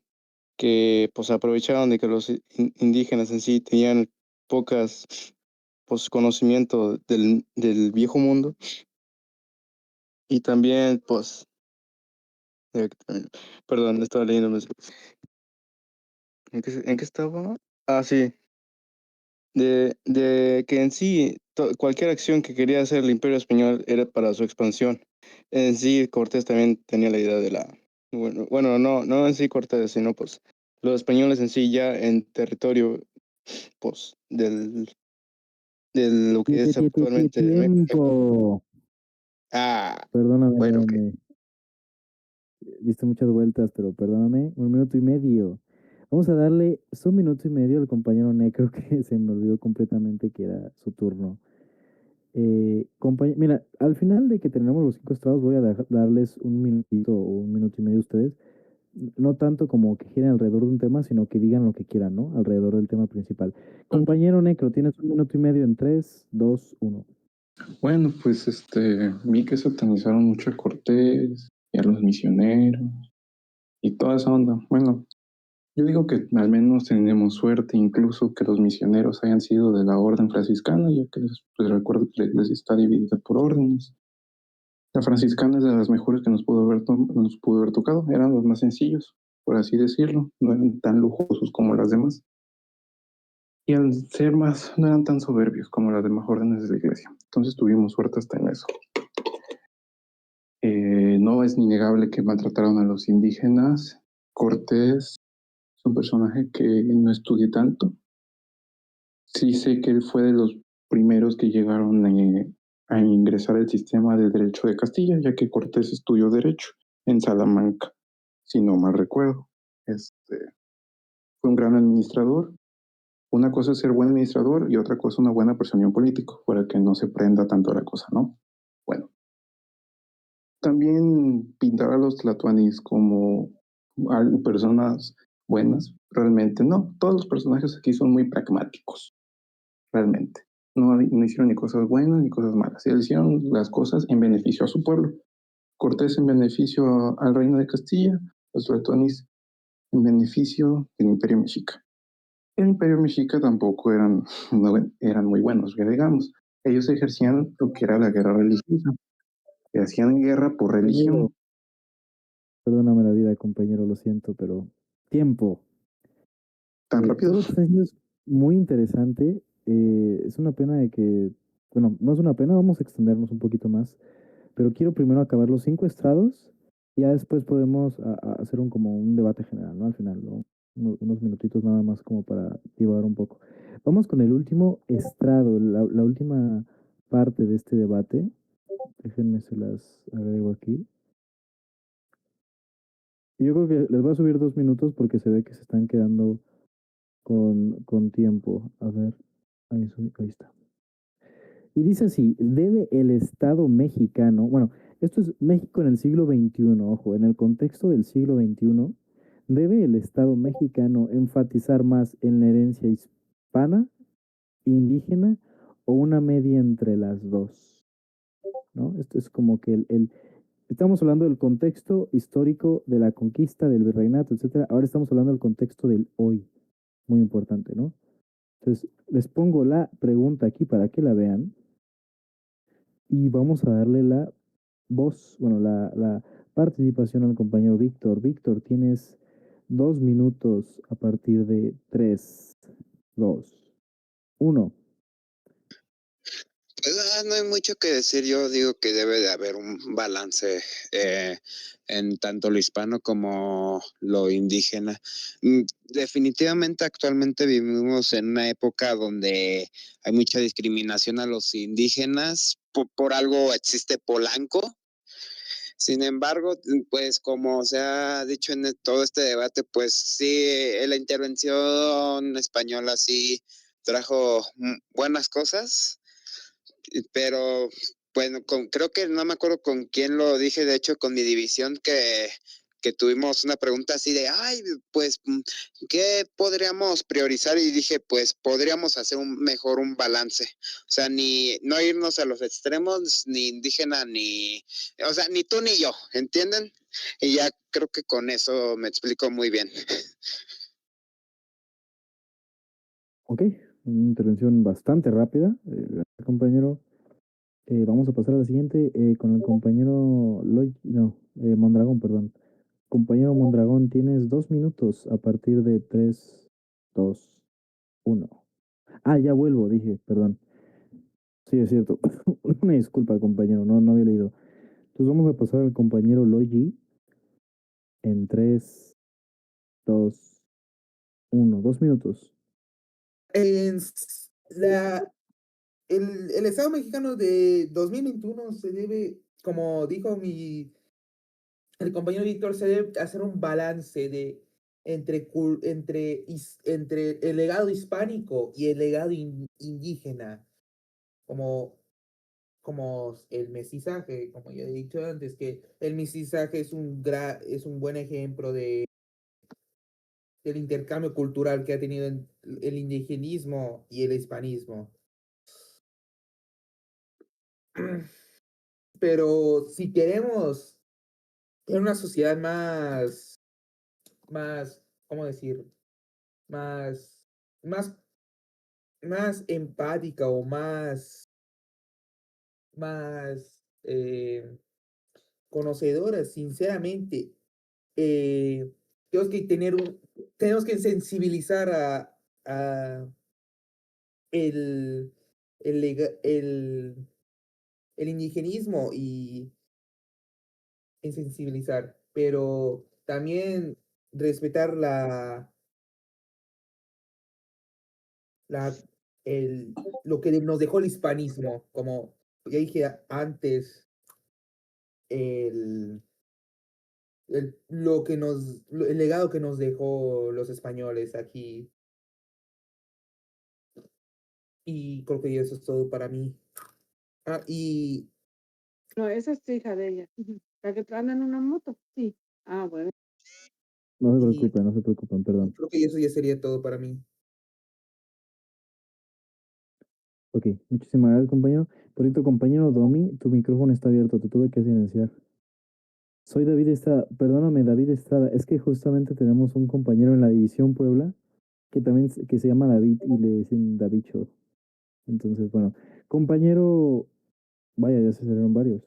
[SPEAKER 8] que, pues, aprovecharon de que los indígenas en sí tenían pocas, pues, conocimiento del viejo mundo y también, pues, eh, perdón, estaba leyendo un mensaje. ¿En qué estaba? Ah, sí. De que en sí cualquier acción que quería hacer el Imperio Español era para su expansión. En sí, Cortés también tenía la idea de bueno, no en sí Cortés, sino pues los españoles en sí ya en territorio, pues, de lo que es actualmente México.
[SPEAKER 2] Tiempo.
[SPEAKER 8] Ah,
[SPEAKER 2] Perdóname,
[SPEAKER 8] bueno, ok.
[SPEAKER 2] me diste muchas vueltas, pero perdóname, 1 minuto y medio. Vamos a darle su 1 minuto y medio al compañero Necro, que se me olvidó completamente que era su turno. Mira, al final de que terminemos los 5 estados, voy a darles 1 minutito o 1 minuto y medio a ustedes. No tanto como que giren alrededor de un tema, sino que digan lo que quieran, ¿no? Alrededor del tema principal. Compañero Necro, tienes 1 minuto y medio en 3, 2, 1.
[SPEAKER 8] Bueno, pues vi que satanizaron mucho a Cortés y a los misioneros y toda esa onda. Bueno, yo digo que al menos tenemos suerte, incluso que los misioneros hayan sido de la orden franciscana, ya que pues, recuerdo que la iglesia está dividida por órdenes. La franciscana es de las mejores que nos pudo haber tocado, eran los más sencillos, por así decirlo, no eran tan lujosos como las demás. Y al ser más, no eran tan soberbios como las demás órdenes de la iglesia. Entonces tuvimos suerte hasta en eso. No es innegable que maltrataron a los indígenas. Cortés es un personaje que no estudié tanto. Sí sé que él fue de los primeros que llegaron a ingresar al sistema de derecho de Castilla, ya que Cortés estudió derecho en Salamanca, si no mal recuerdo. Fue un gran administrador. Una cosa es ser buen administrador y otra cosa una buena persona político, para que no se prenda tanto la cosa, ¿no? Bueno, también pintar a los tlatoanis como personas buenas, realmente no. Todos los personajes aquí son muy pragmáticos, realmente. No hicieron ni cosas buenas ni cosas malas. Ellos hicieron las cosas en beneficio a su pueblo. Cortés en beneficio al reino de Castilla, los tlatoanis en beneficio del Imperio Mexica. El Imperio Mexica tampoco eran muy buenos, que digamos. Ellos ejercían lo que era la guerra religiosa. Hacían guerra por religión.
[SPEAKER 2] Perdóname la vida, compañero, lo siento, pero tiempo.
[SPEAKER 8] Tan rápido.
[SPEAKER 2] Todo lo que están diciendo es muy interesante. Es una pena de que, bueno, no es una pena, vamos a extendernos un poquito más, pero quiero primero acabar los 5 estrados y ya después podemos hacer como un debate general, ¿no? Al final, ¿no? Unos minutitos nada más como para divagar un poco. Vamos con el último estrado, la última parte de este debate. Déjenme se las agrego aquí. Y yo creo que les voy a subir 2 minutos porque se ve que se están quedando con tiempo. A ver, ahí está. Y dice así, ¿debe el Estado mexicano, bueno, esto es México en el siglo XXI, ojo, en el contexto del siglo XXI, ¿debe el Estado mexicano enfatizar más en la herencia hispana, indígena o una media entre las dos? ¿No? Esto es como que estamos hablando del contexto histórico de la conquista, del virreinato, etcétera. Ahora estamos hablando del contexto del hoy, muy importante, ¿no? Entonces, les pongo la pregunta aquí para que la vean y vamos a darle la voz, bueno, la participación al compañero Víctor. Víctor, tienes 2 minutos a partir de 3, 2, 1.
[SPEAKER 3] Pues no hay mucho que decir. Yo digo que debe de haber un balance en tanto lo hispano como lo indígena. Definitivamente actualmente vivimos en una época donde hay mucha discriminación a los indígenas. Por algo existe Polanco. Sin embargo, pues como se ha dicho en todo este debate, pues sí, la intervención española sí trajo buenas cosas, pero bueno, creo que no me acuerdo con quién lo dije, de hecho con mi división que tuvimos una pregunta así de, ay, pues, ¿qué podríamos priorizar? Y dije, pues podríamos hacer mejor un balance, o sea, no irnos a los extremos, ni indígena, o sea, ni tú ni yo, ¿entienden? Y ya creo que con eso me explico muy bien.
[SPEAKER 2] Ok, una intervención bastante rápida, compañero. Vamos a pasar a la siguiente con el compañero Mondragón, perdón. Compañero Mondragón, tienes 2 minutos a partir de 3, 2, 1. Ah, ya vuelvo, dije, perdón. Sí, es cierto. Una disculpa, compañero, no había leído. Entonces vamos a pasar al compañero Logi en 3, 2, 1. 2 minutos.
[SPEAKER 6] En el Estado mexicano de 2021 se debe, como dijo el compañero Víctor, se debe hacer un balance entre el legado hispánico y el legado indígena, como, como el mestizaje, como ya he dicho antes, que el mestizaje es un buen ejemplo del intercambio cultural que ha tenido el indigenismo y el hispanismo. Pero si queremos tener una sociedad ¿cómo decir? Más, más, más empática o más conocedora, sinceramente, eh, tenemos que tenemos que sensibilizar a el, el, lega- el indigenismo y sensibilizar, pero también respetar la, lo que nos dejó el hispanismo, como ya dije antes, el, el legado que nos dejó los españoles aquí. Y creo que eso es todo para mí. Y
[SPEAKER 10] No, esa es tu hija de ella. La que anda en una moto. Sí. Ah, bueno.
[SPEAKER 2] No se preocupen, perdón.
[SPEAKER 6] creo que eso ya sería todo para mí.
[SPEAKER 2] Ok, muchísimas gracias, compañero. Por cierto, compañero Domi, tu micrófono está abierto, te tuve que silenciar. Soy David Estrada, perdóname, David Estrada, es que justamente tenemos un compañero en la División Puebla que también que se llama David y le dicen Davicho. Entonces, bueno, compañero, vaya, ya se salieron varios.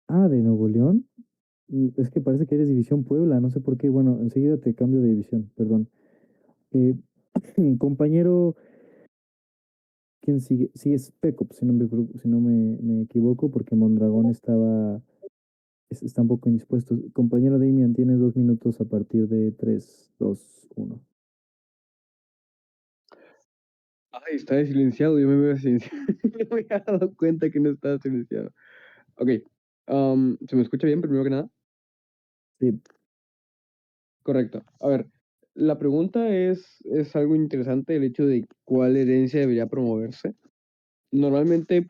[SPEAKER 2] Ah, de Nuevo León. Es que parece que eres División Puebla, no sé por qué. Bueno, enseguida te cambio de división, perdón. Eh, compañero, ¿quién sigue? Sí, es Pecop, si no me equivoco, porque Mondragón está un poco indispuesto. Compañero Damian, tienes 2 minutos a partir de 3, 2, 1.
[SPEAKER 7] Ay, está silenciado, yo me veo silenciado. No me había dado cuenta que no estaba silenciado. Ok, ¿se me escucha bien primero que nada?
[SPEAKER 2] Sí.
[SPEAKER 7] Correcto. A ver, la pregunta es algo interesante, el hecho de cuál herencia debería promoverse. Normalmente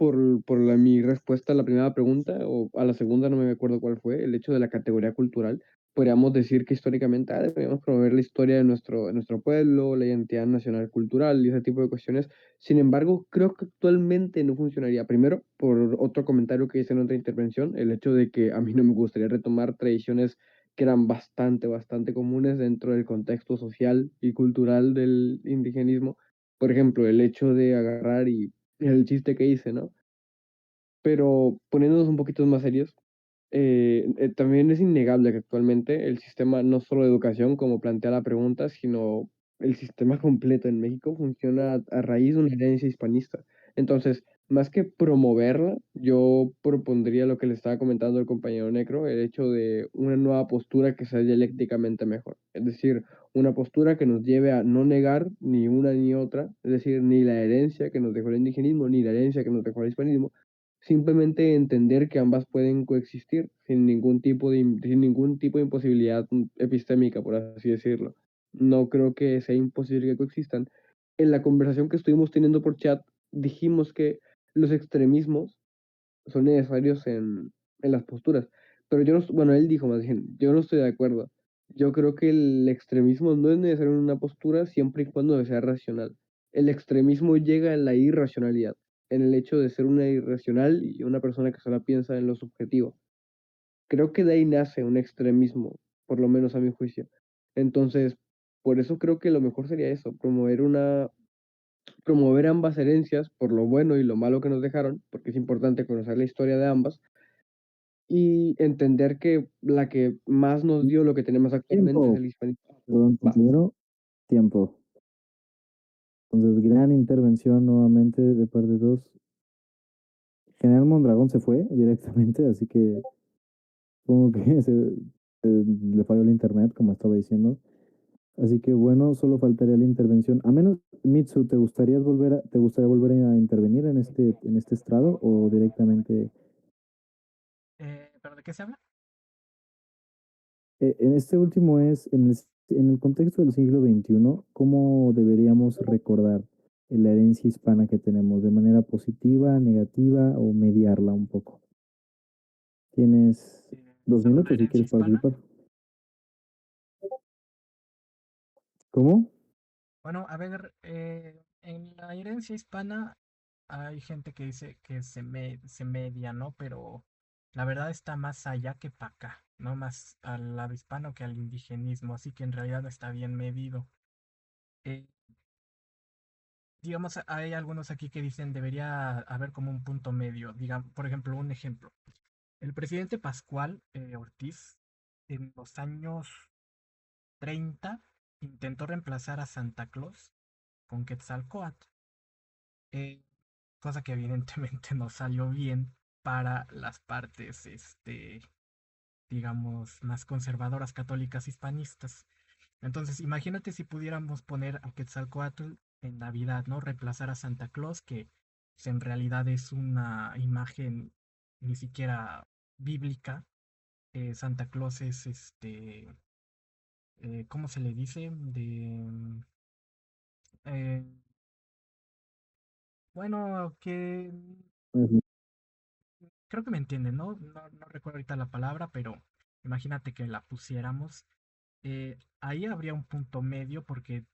[SPEAKER 7] mi respuesta a la primera pregunta, o a la segunda no me acuerdo cuál fue, el hecho de la categoría cultural, podríamos decir que históricamente deberíamos promover la historia de nuestro pueblo, la identidad nacional cultural y ese tipo de cuestiones. Sin embargo, creo que actualmente no funcionaría. Primero, por otro comentario que hice en otra intervención, el hecho de que a mí no me gustaría retomar tradiciones que eran bastante comunes dentro del contexto social y cultural del indigenismo. Por ejemplo, el hecho de agarrar y el chiste que hice, ¿no? Pero poniéndonos un poquito más serios, también es innegable que actualmente el sistema, no solo de educación, como plantea la pregunta, sino el sistema completo en México funciona a raíz de una herencia hispanista. Entonces, más que promoverla, yo propondría lo que le estaba comentando el compañero Necro, el hecho de una nueva postura que sea dialécticamente mejor. Es decir, una postura que nos lleve a no negar ni una ni otra, es decir, ni la herencia que nos dejó el indigenismo, ni la herencia que nos dejó el hispanismo, simplemente entender que ambas pueden coexistir sin ningún tipo de imposibilidad epistémica, por así decirlo. No creo que sea imposible que coexistan. En la conversación que estuvimos teniendo por chat, dijimos que los extremismos son necesarios en las posturas. Pero yo no, bueno, él dijo más bien, yo no estoy de acuerdo. Yo creo que el extremismo no es necesario en una postura siempre y cuando sea racional. El extremismo llega en la irracionalidad, en el hecho de ser una irracional y una persona que solo piensa en lo subjetivo. Creo que de ahí nace un extremismo, por lo menos a mi juicio. Entonces, por eso creo que lo mejor sería eso, promover ambas herencias por lo bueno y lo malo que nos dejaron, porque es importante conocer la historia de ambas, y entender que la que más nos dio lo que tenemos actualmente es
[SPEAKER 2] Tiempo.
[SPEAKER 7] el hispanismo.
[SPEAKER 2] Perdón,
[SPEAKER 7] Va.
[SPEAKER 2] compañero. Tiempo. Entonces, gran intervención nuevamente de parte 2. General Mondragón se fue directamente, así que supongo que le falló el internet, como estaba diciendo. Así que bueno, solo faltaría la intervención. A menos, Mitsu, te gustaría volver a intervenir en este estrado o directamente?
[SPEAKER 9] ¿Pero de qué se habla?
[SPEAKER 2] En este último es, en el contexto del siglo XXI, ¿cómo deberíamos recordar la herencia hispana que tenemos? ¿De manera positiva, negativa o mediarla un poco? Tienes 2 minutos
[SPEAKER 9] ¿Sobre la
[SPEAKER 2] si
[SPEAKER 9] herencia
[SPEAKER 2] quieres
[SPEAKER 9] hispana?
[SPEAKER 2] participar. ¿Cómo?
[SPEAKER 9] Bueno, a ver, en la herencia hispana hay gente que dice que se media, ¿no? Pero la verdad está más allá que para acá, ¿no? Más al lado hispano que al indigenismo, así que en realidad no está bien medido. Eh, digamos, hay algunos aquí que dicen debería haber como un punto medio. Digamos, por ejemplo, un ejemplo. El presidente Pascual Ortiz en los años 30 intentó reemplazar a Santa Claus con Quetzalcóatl, eh, cosa que evidentemente no salió bien para las partes, digamos, más conservadoras, católicas, hispanistas. Entonces, imagínate si pudiéramos poner a Quetzalcóatl en Navidad, ¿no? Reemplazar a Santa Claus, que pues, en realidad es una imagen ni siquiera bíblica. Santa Claus es ¿cómo se le dice? Eh, bueno, que
[SPEAKER 2] Ujú.
[SPEAKER 9] creo que me entienden, ¿no? No recuerdo ahorita la palabra, pero imagínate que la pusiéramos. Ahí habría un punto medio porque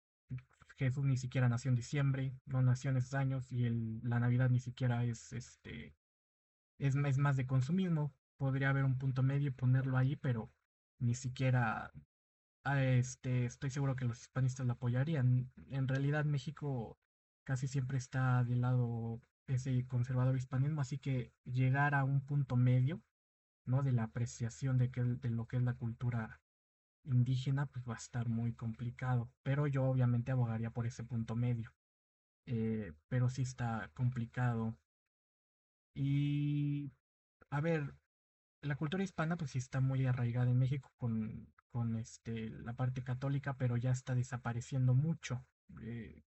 [SPEAKER 9] Jesús ni siquiera nació en diciembre, no nació en esos años y la Navidad ni siquiera es más de consumismo. Podría haber un punto medio y ponerlo ahí, pero ni siquiera estoy seguro que los hispanistas lo apoyarían. En realidad México casi siempre está del lado ese conservador hispanismo, así que llegar a un punto medio, ¿no? De la apreciación de lo que es la cultura indígena, pues va a estar muy complicado. Pero yo obviamente abogaría por ese punto medio. Pero sí está complicado. Y a ver, la cultura hispana pues sí está muy arraigada en México con la parte católica, pero ya está desapareciendo mucho.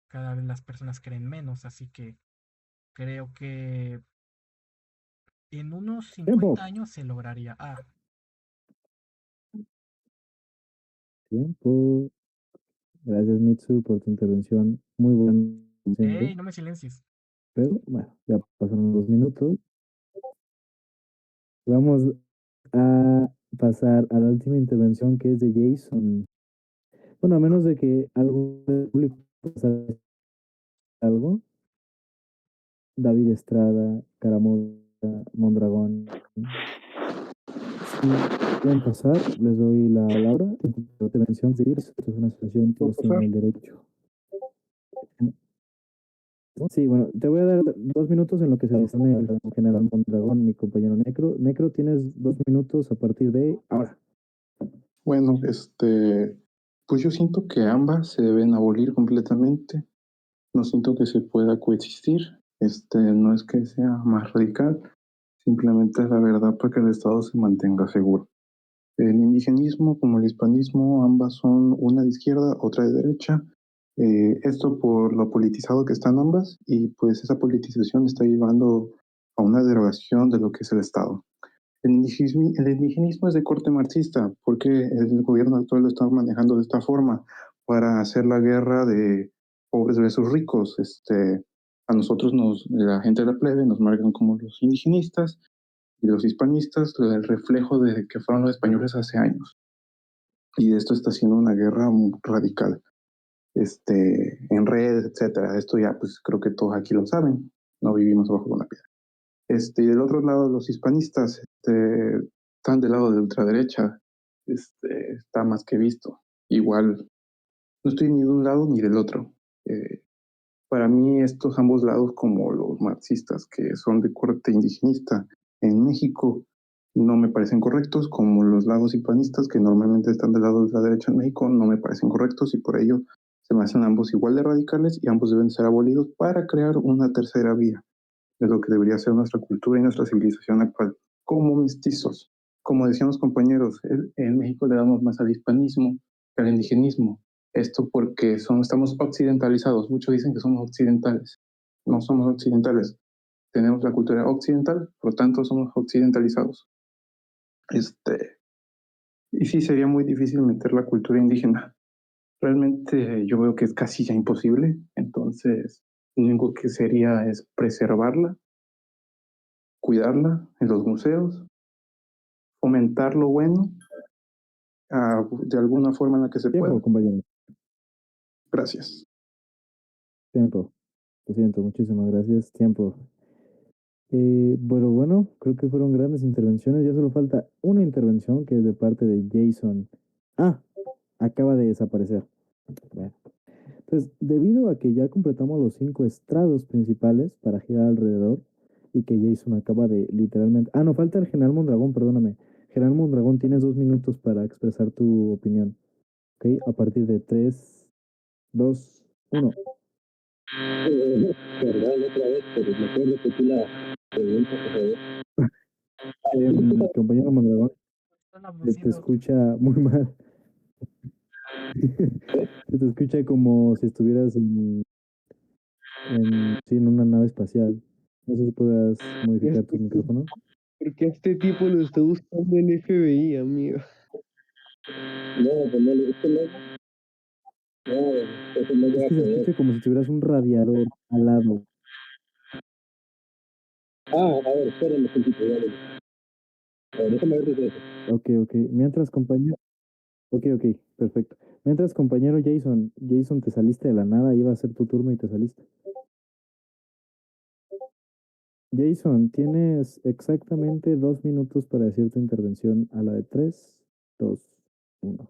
[SPEAKER 9] Cada vez las personas creen menos, así que creo que en unos
[SPEAKER 2] Tiempo.
[SPEAKER 9] 50 años se lograría. Ah,
[SPEAKER 2] Tiempo. Gracias, Mitsu, por tu intervención. Muy buena, como siempre.
[SPEAKER 9] hey, no me silencies.
[SPEAKER 2] Pero bueno, ya pasaron 2 minutos. Vamos a pasar a la última intervención que es de Jason. Bueno, a menos de que algo del público pasara algo. David Estrada, Caramoda, Mondragón. Si quieren pasar, les doy la palabra. La intervención de IRS, esto es una asociación que
[SPEAKER 8] ¿Puedo
[SPEAKER 2] tiene
[SPEAKER 8] pasar?
[SPEAKER 2] el derecho. Sí, bueno, te voy a dar 2 minutos en lo que se les pone al general Mondragón, mi compañero Necro. Necro, tienes 2 minutos a partir de ahora.
[SPEAKER 8] Bueno, pues yo siento que ambas se deben abolir completamente. No siento que se pueda coexistir. No es que sea más radical, simplemente es la verdad para que el Estado se mantenga seguro. El indigenismo como el hispanismo, ambas son una de izquierda, otra de derecha. Esto por lo politizado que están ambas y pues esa politización está llevando a una derogación de lo que es el Estado. El indigenismo es de corte marxista, porque el gobierno actual lo está manejando de esta forma para hacer la guerra de pobres versus ricos. A nosotros, la gente de la plebe, nos marcan como los indigenistas y los hispanistas, el reflejo de que fueron los españoles hace años. Y de esto está siendo una guerra muy radical. En redes, etcétera. Esto ya, pues creo que todos aquí lo saben. No vivimos bajo una piedra. Y del otro lado, los hispanistas están del lado de ultraderecha. Está más que visto. Igual, no estoy ni de un lado ni del otro. Para mí, estos ambos lados, como los marxistas, que son de corte indigenista en México, no me parecen correctos, como los lados hispanistas, que normalmente están del lado de la derecha en México, no me parecen correctos y por ello se me hacen ambos igual de radicales y ambos deben ser abolidos para crear una tercera vía de lo que debería ser nuestra cultura y nuestra civilización actual, como mestizos. Como decían los compañeros, en México le damos más al hispanismo que al indigenismo. Esto porque estamos occidentalizados. Muchos dicen que somos occidentales. No somos occidentales. Tenemos la cultura occidental, por lo tanto somos occidentalizados. Y sí, sería muy difícil meter la cultura indígena. Realmente yo veo que es casi ya imposible. Entonces, lo único que sería es preservarla, cuidarla en los museos, fomentar lo bueno de alguna forma en la que se pueda.
[SPEAKER 2] Tiempo, compañero.
[SPEAKER 8] Gracias.
[SPEAKER 2] Tiempo. Lo siento, muchísimas gracias. Tiempo. Bueno, creo que fueron grandes intervenciones. Ya solo falta una intervención que es de parte de Jason. Ah, acaba de desaparecer. Bueno. Entonces, debido a que ya completamos los 5 estrados principales para girar alrededor y que Jason acaba de literalmente... Ah, no, falta el General Mondragón, perdóname. General Mondragón, tienes 2 minutos para expresar tu opinión. ¿Ok? A partir de 3, 2, 1.
[SPEAKER 4] Perdón, otra vez, pero me puedes repetir la pregunta, por favor.
[SPEAKER 2] Compañero Mondragón,
[SPEAKER 9] Están
[SPEAKER 2] te
[SPEAKER 9] abducidos.
[SPEAKER 2] escucha muy mal. Se te escucha como si estuvieras sí, en una nave espacial. No sé si puedas modificar tu micrófono.
[SPEAKER 7] Porque a este tipo lo está buscando el FBI, amigo.
[SPEAKER 4] No, pues no, esto no, eso no
[SPEAKER 2] Es
[SPEAKER 4] llega a
[SPEAKER 2] que se
[SPEAKER 4] poder.
[SPEAKER 2] escucha como si tuvieras un radiador al lado.
[SPEAKER 4] A ver, espérenme un poquito, ya voy. A ver, déjame ver desde eso.
[SPEAKER 2] Ok. Mientras, compañero. Ok, perfecto. Mientras, compañero Jason, te saliste de la nada, iba a ser tu turno y te saliste. Jason, tienes exactamente 2 minutos para decir tu intervención a la de 3, 2, 1.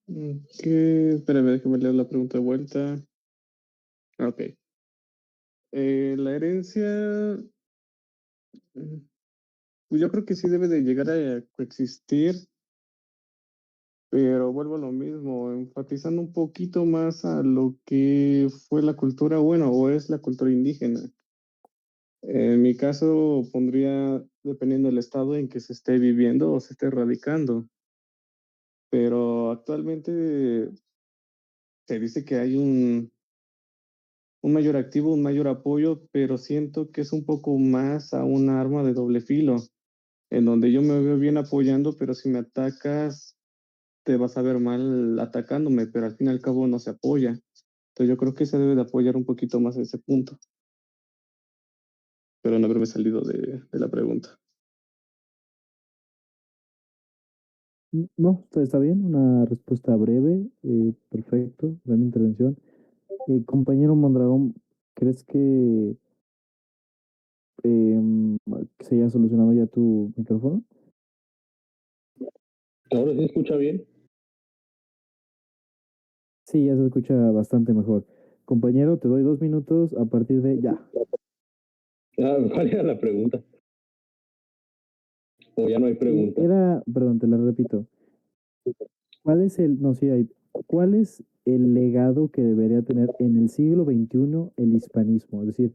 [SPEAKER 5] Espérame, déjame leer la pregunta de vuelta. Ok. La herencia, pues yo creo que sí debe de llegar a coexistir, pero vuelvo a lo mismo, enfatizando un poquito más a lo que fue la cultura, bueno, o es la cultura indígena. En mi caso, pondría, dependiendo del estado en que se esté viviendo o se esté radicando, pero actualmente se dice que hay un mayor activo, un mayor apoyo, pero siento que es un poco más a un arma de doble filo, en donde yo me veo bien apoyando, pero si me atacas, te vas a ver mal atacándome, pero al fin y al cabo no se apoya. Entonces yo creo que se debe de apoyar un poquito más ese punto, pero no haberme salido de la pregunta.
[SPEAKER 2] No, está bien, una respuesta breve, perfecto, gran intervención. Compañero Mondragón, ¿crees que se haya solucionado ya tu micrófono?
[SPEAKER 4] ¿Ahora sí se escucha bien?
[SPEAKER 2] Sí, ya se escucha bastante mejor. Compañero, te doy 2 minutos a partir de ya.
[SPEAKER 4] ¿Cuál era la pregunta? O ya no hay pregunta.
[SPEAKER 2] Perdón, te la repito. ¿Cuál es no, sí hay. ¿Cuál es el legado que debería tener en el siglo XXI el hispanismo? Es decir,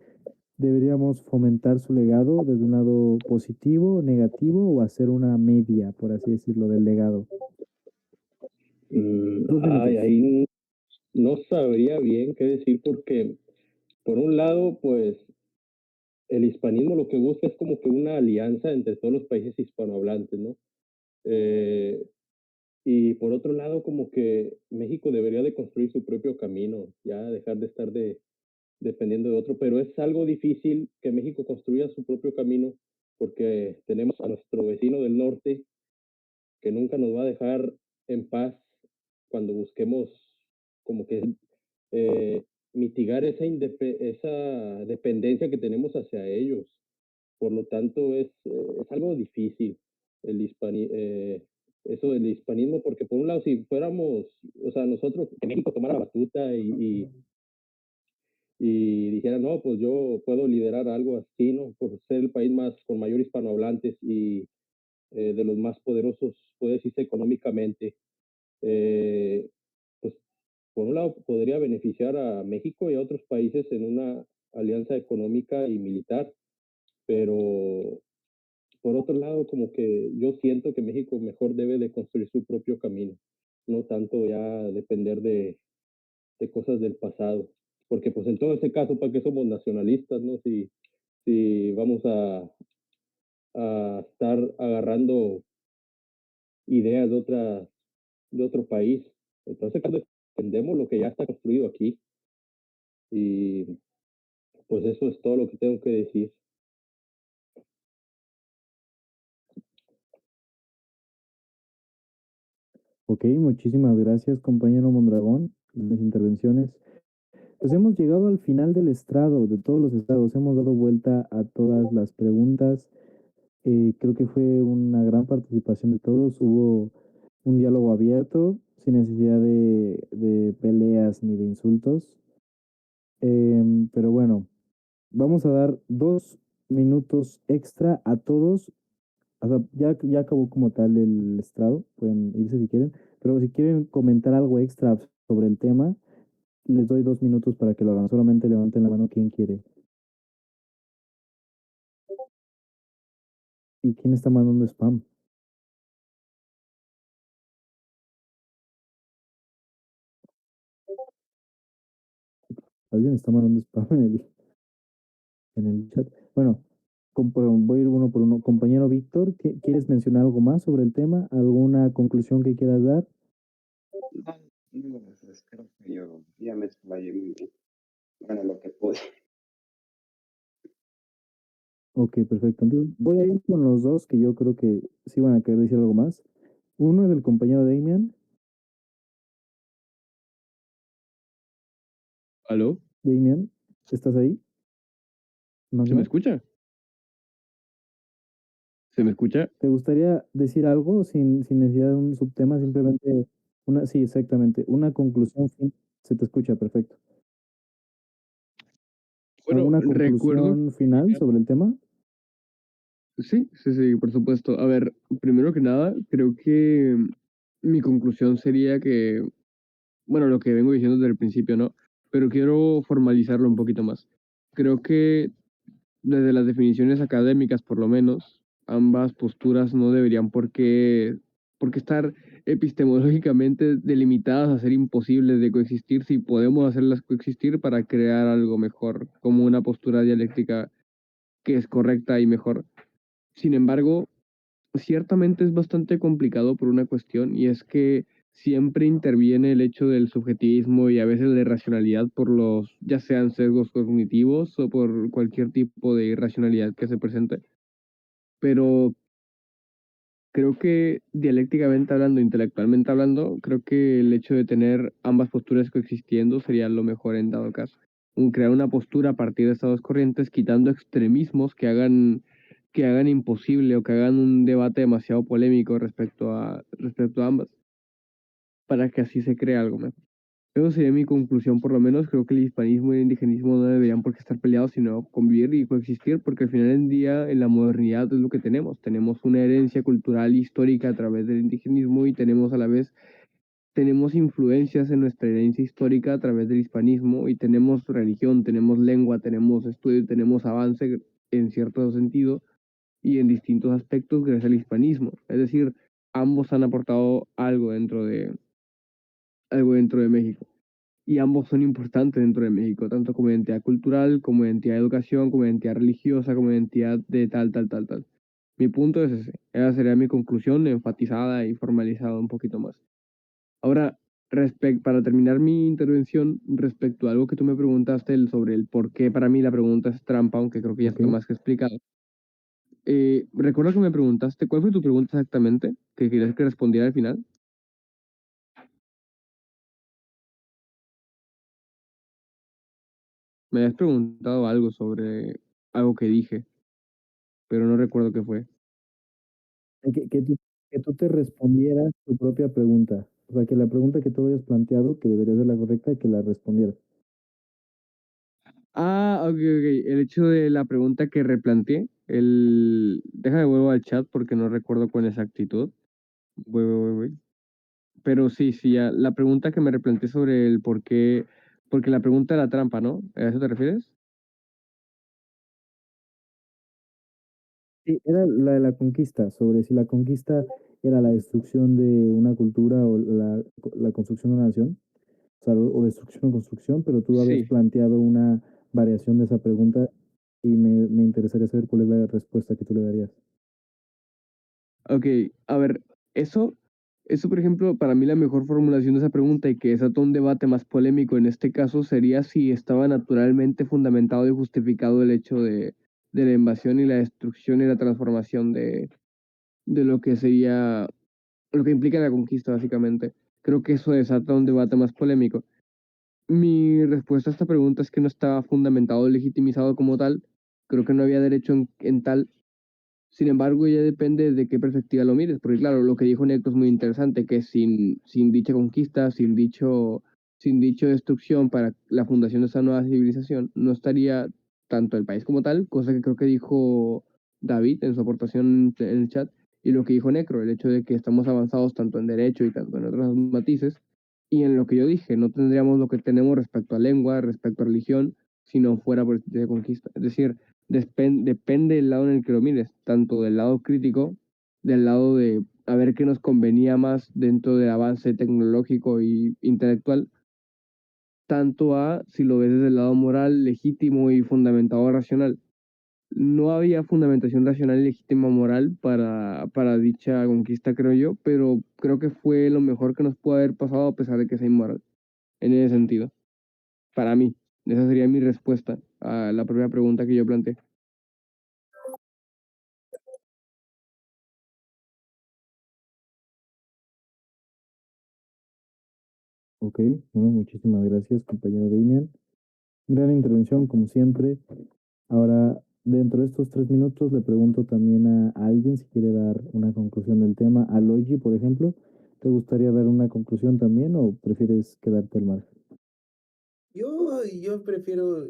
[SPEAKER 2] ¿deberíamos fomentar su legado desde un lado positivo, negativo o hacer una media, por así decirlo, del legado? 2 minutos.
[SPEAKER 4] Ahí no sabría bien qué decir porque, por un lado, pues el hispanismo lo que busca es como que una alianza entre todos los países hispanohablantes, ¿no? Y por otro lado, como que México debería de construir su propio camino, ya dejar de estar dependiendo de otro, pero es algo difícil que México construya su propio camino porque tenemos a nuestro vecino del norte que nunca nos va a dejar en paz cuando busquemos como que mitigar esa dependencia que tenemos hacia ellos. Por lo tanto, es algo difícil eso del hispanismo, porque por un lado, si fuéramos, o sea, nosotros, que México tomara la batuta y dijera, no, pues yo puedo liderar algo así, ¿no? Por ser el país con mayor hispanohablantes y de los más poderosos, puede decirse económicamente, eh, pues por un lado podría beneficiar a México y a otros países en una alianza económica y militar, pero por otro lado como que yo siento que México mejor debe de construir su propio camino, no tanto ya depender de cosas del pasado, porque pues en todo ese caso, ¿para qué somos nacionalistas, no? Si vamos a estar agarrando ideas de otro país. Entonces, cuando defendemos lo que ya está construido aquí, y pues eso es todo lo que tengo que decir.
[SPEAKER 2] Ok, muchísimas gracias, compañero Mondragón, por las intervenciones. Pues hemos llegado al final del estrado, de todos los estrados. Hemos dado vuelta a todas las preguntas. Creo que fue una gran participación de todos. Hubo un diálogo abierto, sin necesidad de peleas ni de insultos. Pero bueno, vamos a dar 2 minutos extra a todos. O sea, ya acabó como tal el estrado. Pueden irse si quieren. Pero si quieren comentar algo extra sobre el tema, les doy 2 minutos para que lo hagan. Solamente levanten la mano quien quiere. ¿Y quién está mandando spam? Alguien está mandando spam en el chat. Bueno, voy a ir uno por uno. Compañero Víctor, ¿quieres mencionar algo más sobre el tema? ¿Alguna conclusión que quieras dar?
[SPEAKER 3] No, pues, creo que yo ya me explayé muy bien. Bueno, lo que pude.
[SPEAKER 2] Ok, perfecto. Entonces voy a ir con los dos que yo creo que sí van a querer decir algo más. Uno es el compañero Damian.
[SPEAKER 7] ¿Aló?
[SPEAKER 2] Damian, ¿estás ahí?
[SPEAKER 7] ¿Se me
[SPEAKER 2] Magno,
[SPEAKER 7] escucha? ¿Se me escucha?
[SPEAKER 2] ¿te gustaría decir algo sin necesidad de un subtema? Simplemente sí, exactamente, una conclusión. Se te escucha, perfecto.
[SPEAKER 7] Bueno,
[SPEAKER 2] ¿Alguna
[SPEAKER 7] recuerdo.
[SPEAKER 2] conclusión final sobre el tema?
[SPEAKER 7] Sí, sí, sí, por supuesto. A ver, primero que nada, creo que mi conclusión sería que, bueno, lo que vengo diciendo desde el principio, ¿no? Pero quiero formalizarlo un poquito más. Creo que desde las definiciones académicas, por lo menos, ambas posturas no deberían por qué estar epistemológicamente delimitadas a ser imposibles de coexistir si podemos hacerlas coexistir para crear algo mejor, como una postura dialéctica que es correcta y mejor. Sin embargo, ciertamente es bastante complicado por una cuestión, y es que siempre interviene el hecho del subjetivismo y a veces de racionalidad por ya sean sesgos cognitivos o por cualquier tipo de irracionalidad que se presente. Pero creo que dialécticamente hablando, intelectualmente hablando, creo que el hecho de tener ambas posturas coexistiendo sería lo mejor en dado caso. Crear una postura a partir de estas dos corrientes, quitando extremismos que hagan imposible o que hagan un debate demasiado polémico respecto a ambas, para que así se cree algo mejor. Eso sería mi conclusión, por lo menos. Creo que el hispanismo y el indigenismo no deberían por qué estar peleados, sino convivir y coexistir, porque al final del día, en la modernidad es lo que tenemos. Tenemos una herencia cultural histórica a través del indigenismo y tenemos a la vez, tenemos influencias en nuestra herencia histórica a través del hispanismo y tenemos religión, tenemos lengua, tenemos estudio, tenemos avance en cierto sentido y en distintos aspectos gracias al hispanismo. Es decir, ambos han aportado algo dentro de México. Y ambos son importantes dentro de México, tanto como identidad cultural, como identidad de educación, como identidad religiosa, como identidad de tal, tal, tal, tal. Mi punto es ese. Esa sería mi conclusión, enfatizada y formalizada un poquito más. Ahora, para terminar mi intervención, respecto a algo que tú me preguntaste sobre el por qué para mí la pregunta es trampa, aunque creo que ya
[SPEAKER 2] Ok.
[SPEAKER 7] está más que explicado. Recuerda que me preguntaste, ¿cuál fue tu pregunta exactamente? ¿Que querías que respondiera al final? Me habías preguntado algo sobre algo que dije, pero no recuerdo qué fue.
[SPEAKER 2] Que tú te respondieras tu propia pregunta. O sea, que la pregunta que tú habías planteado, que debería ser la correcta, que la respondieras.
[SPEAKER 7] Ah, ok, ok. El hecho de la pregunta que replanteé, déjame vuelvo al chat porque no recuerdo con exactitud. Voy. Pero sí, sí, ya. La pregunta que me replanteé sobre el por qué, porque la pregunta era trampa, ¿no? ¿A eso te refieres?
[SPEAKER 2] Sí, era la de la conquista, sobre si la conquista era la destrucción de una cultura o la construcción de una nación, o sea, o destrucción o construcción, pero tú habías
[SPEAKER 7] Sí.
[SPEAKER 2] planteado una variación de esa pregunta y me interesaría saber cuál es la respuesta que tú le darías.
[SPEAKER 7] Ok, a ver, eso, por ejemplo, para mí la mejor formulación de esa pregunta y que desata un debate más polémico en este caso sería si estaba naturalmente fundamentado y justificado el hecho de la invasión y la destrucción y la transformación de lo que sería, lo que implica la conquista, básicamente. Creo que eso desata un debate más polémico. Mi respuesta a esta pregunta es que no estaba fundamentado o legitimizado como tal. Creo que no había derecho en tal. Sin embargo, ya depende de qué perspectiva lo mires, porque claro, lo que dijo Necro es muy interesante, que sin dicha conquista, sin dicho destrucción para la fundación de esta nueva civilización, no estaría tanto el país como tal, cosa que creo que dijo David en su aportación en el chat, y lo que dijo Necro, el hecho de que estamos avanzados tanto en derecho y tanto en otros matices, y en lo que yo dije, no tendríamos lo que tenemos respecto a lengua, respecto a religión, si no fuera por esta conquista. Es decir, depende del lado en el que lo mires, tanto del lado crítico, del lado de a ver qué nos convenía más dentro del avance tecnológico y intelectual, tanto a si lo ves desde el lado moral, legítimo y fundamentado racional. No había fundamentación racional y legítima moral para dicha conquista, creo yo, pero creo que fue lo mejor que nos pudo haber pasado a pesar de que sea inmoral, en ese sentido. Para mí, esa sería mi respuesta a la primera pregunta que yo planteé.
[SPEAKER 2] Ok, bueno, muchísimas gracias, compañero Damian. Gran intervención, como siempre. Ahora, dentro de estos 3 minutos, le pregunto también a alguien si quiere dar una conclusión del tema. A Logi, por ejemplo, ¿te gustaría dar una conclusión también o prefieres quedarte al margen?
[SPEAKER 6] Yo prefiero,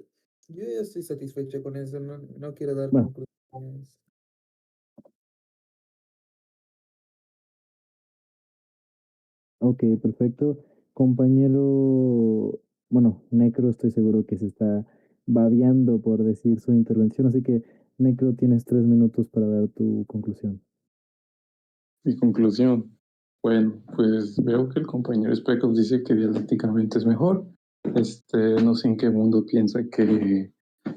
[SPEAKER 6] yo ya estoy satisfecho con eso, no quiero dar
[SPEAKER 2] Bueno,
[SPEAKER 6] conclusiones.
[SPEAKER 2] ok, perfecto. Compañero, bueno, Necro, estoy seguro que se está babeando por decir su intervención, así que, Necro, tienes 3 minutos para dar tu conclusión.
[SPEAKER 8] Mi conclusión. Bueno, pues veo que el compañero Speckles dice que dialécticamente es mejor. No sé en qué mundo piensa que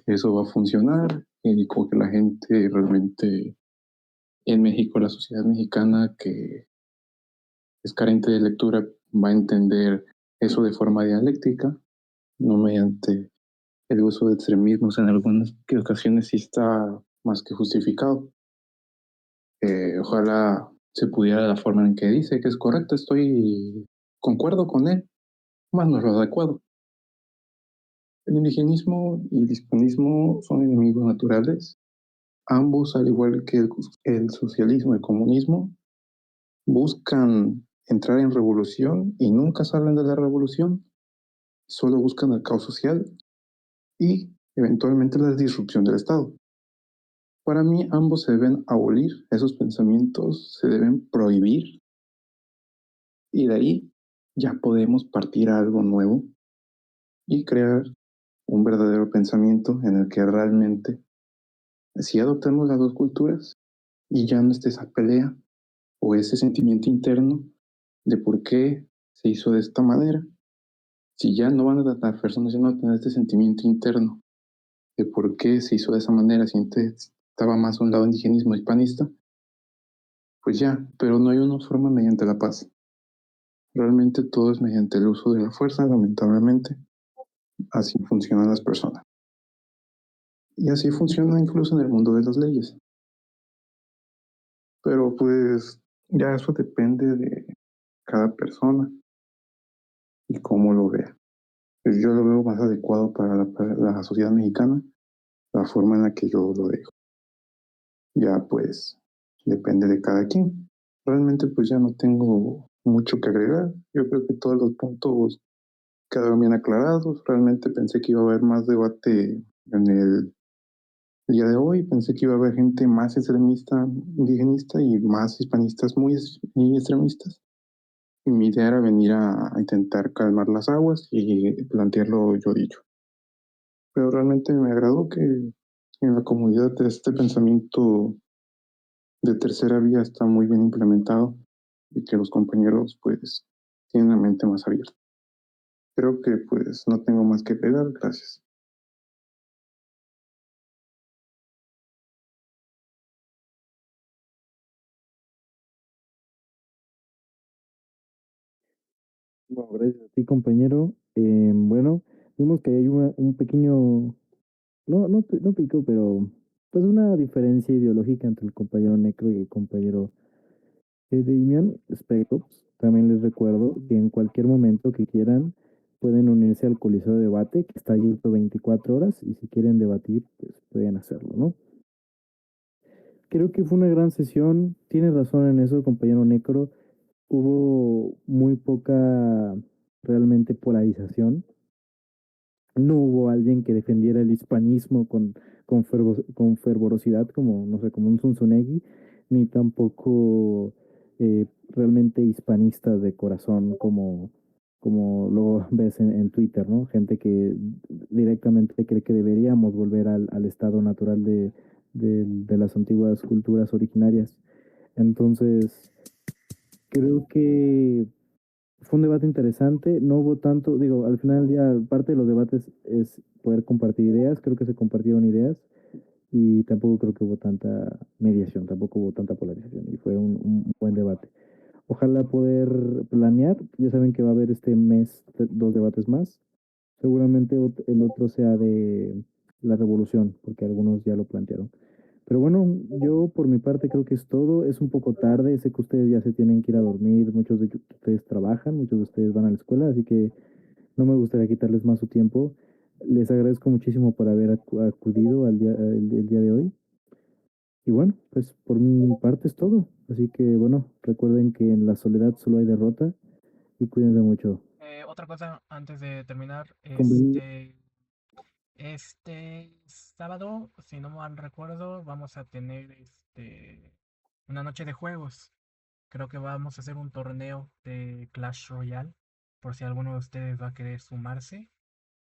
[SPEAKER 8] eso va a funcionar y como que la gente realmente en México, la sociedad mexicana que es carente de lectura, va a entender eso de forma dialéctica, no mediante el uso de extremismos en algunas ocasiones sí está más que justificado. Ojalá se pudiera la forma en que dice que es correcto, concuerdo con él, más no es lo adecuado. El indigenismo y el hispanismo son enemigos naturales. Ambos, al igual que el socialismo y el comunismo, buscan entrar en revolución y nunca salen de la revolución, solo buscan el caos social y eventualmente la disrupción del Estado. Para mí ambos se deben abolir, esos pensamientos se deben prohibir y de ahí ya podemos partir a algo nuevo y crear un verdadero pensamiento en el que realmente si adoptamos las dos culturas y ya no esté esa pelea o ese sentimiento interno de por qué se hizo de esta manera, si ya no van a las personas ya no van a tener este sentimiento interno de por qué se hizo de esa manera, si antes estaba más a un lado indigenismo hispanista, pues ya, pero no hay una forma mediante la paz. Realmente todo es mediante el uso de la fuerza, lamentablemente. Así funcionan las personas. Y así funciona incluso en el mundo de las leyes. Pero pues ya eso depende de cada persona y cómo lo vea. Pues yo lo veo más adecuado para la sociedad mexicana, la forma en la que yo lo dejo. Ya pues depende de cada quien. Realmente pues ya no tengo mucho que agregar. Yo creo que todos los puntos quedaron bien aclarados. Realmente pensé que iba a haber más debate en el día de hoy. Pensé que iba a haber gente más extremista, indigenista y más hispanistas muy extremistas. Y mi idea era venir a intentar calmar las aguas y plantearlo yo dicho. Pero realmente me agradó que en la comunidad este pensamiento de tercera vía está muy bien implementado y que los compañeros pues tienen la mente más abierta. Creo que pues no tengo más que pegar. Gracias.
[SPEAKER 2] No, gracias a ti, compañero. Bueno, vimos que hay un pequeño, no pico, pero pues una diferencia ideológica entre el compañero Necro y el compañero Damian Speckles. También les recuerdo que en cualquier momento que quieran pueden unirse al Coliseo de Debate, que está abierto 24 horas, y si quieren debatir, pues pueden hacerlo, ¿no? Creo que fue una gran sesión. Tienes razón en eso, compañero Necro. Hubo muy poca realmente polarización. No hubo alguien que defendiera el hispanismo con fervorosidad, como, no sé, como un Zunzunegui, ni tampoco realmente hispanistas de corazón, como lo ves en Twitter, ¿no? Gente que directamente cree que deberíamos volver al estado natural de las antiguas culturas originarias. Entonces, creo que fue un debate interesante, no hubo tanto, digo, al final del día, parte de los debates es poder compartir ideas, creo que se compartieron ideas y tampoco creo que hubo tanta mediación, tampoco hubo tanta polarización y fue un buen debate. Ojalá poder planear, ya saben que va a haber este mes 2 debates más, seguramente el otro sea de la revolución, porque algunos ya lo plantearon. Pero bueno, yo por mi parte creo que es todo. Es un poco tarde, sé que ustedes ya se tienen que ir a dormir, muchos de ustedes trabajan, muchos de ustedes van a la escuela, así que no me gustaría quitarles más su tiempo. Les agradezco muchísimo por haber acudido el día de hoy. Y bueno, pues por mi parte es todo. Así que bueno, recuerden que en la soledad solo hay derrota y cuídense mucho.
[SPEAKER 9] Otra cosa antes de terminar,
[SPEAKER 2] Con-
[SPEAKER 9] este sábado, si no mal recuerdo, vamos a tener una noche de juegos. Creo que vamos a hacer un torneo de Clash Royale, por si alguno de ustedes va a querer sumarse.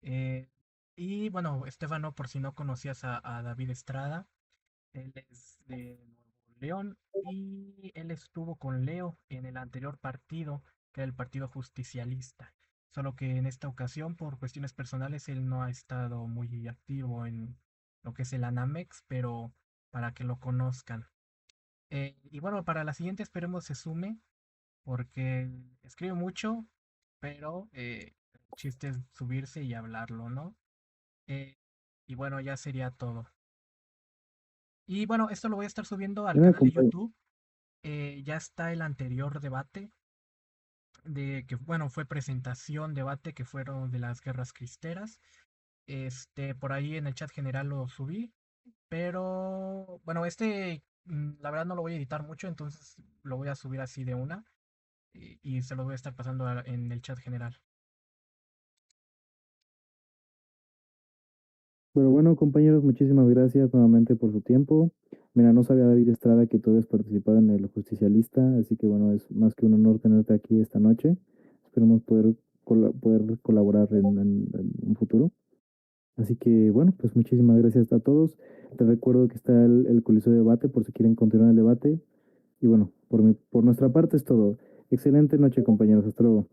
[SPEAKER 9] Eh, y bueno, Estefano, por si no conocías a David Estrada, él es de Nuevo León y él estuvo con Leo en el anterior partido, que era el Partido Justicialista. Solo que en esta ocasión, por cuestiones personales, él no ha estado muy activo en lo que es el Anamex, pero para que lo conozcan. Y bueno, para la siguiente esperemos se sume, porque escribe mucho, pero el chiste es subirse y hablarlo, ¿no? Eh, y bueno, ya sería todo. Y bueno, esto lo voy a estar subiendo al
[SPEAKER 2] Una
[SPEAKER 9] canal de
[SPEAKER 2] compa-
[SPEAKER 9] YouTube. Ya está el anterior debate de que, bueno, fue presentación, debate que fueron de las guerras cristeras. Por ahí en el chat general lo subí, pero bueno, la verdad no lo voy a editar mucho, entonces lo voy a subir así de una y se lo voy a estar pasando en el chat general.
[SPEAKER 2] Pero bueno, compañeros, muchísimas gracias nuevamente por su tiempo. Mira, no sabía David Estrada que tú habías participado en el Justicialista, así que bueno, es más que un honor tenerte aquí esta noche. Esperemos poder colaborar en un futuro. Así que bueno, pues muchísimas gracias a todos. Te recuerdo que está el Coliseo de Debate por si quieren continuar el debate. Y bueno, por nuestra parte es todo. Excelente noche, compañeros. Hasta luego.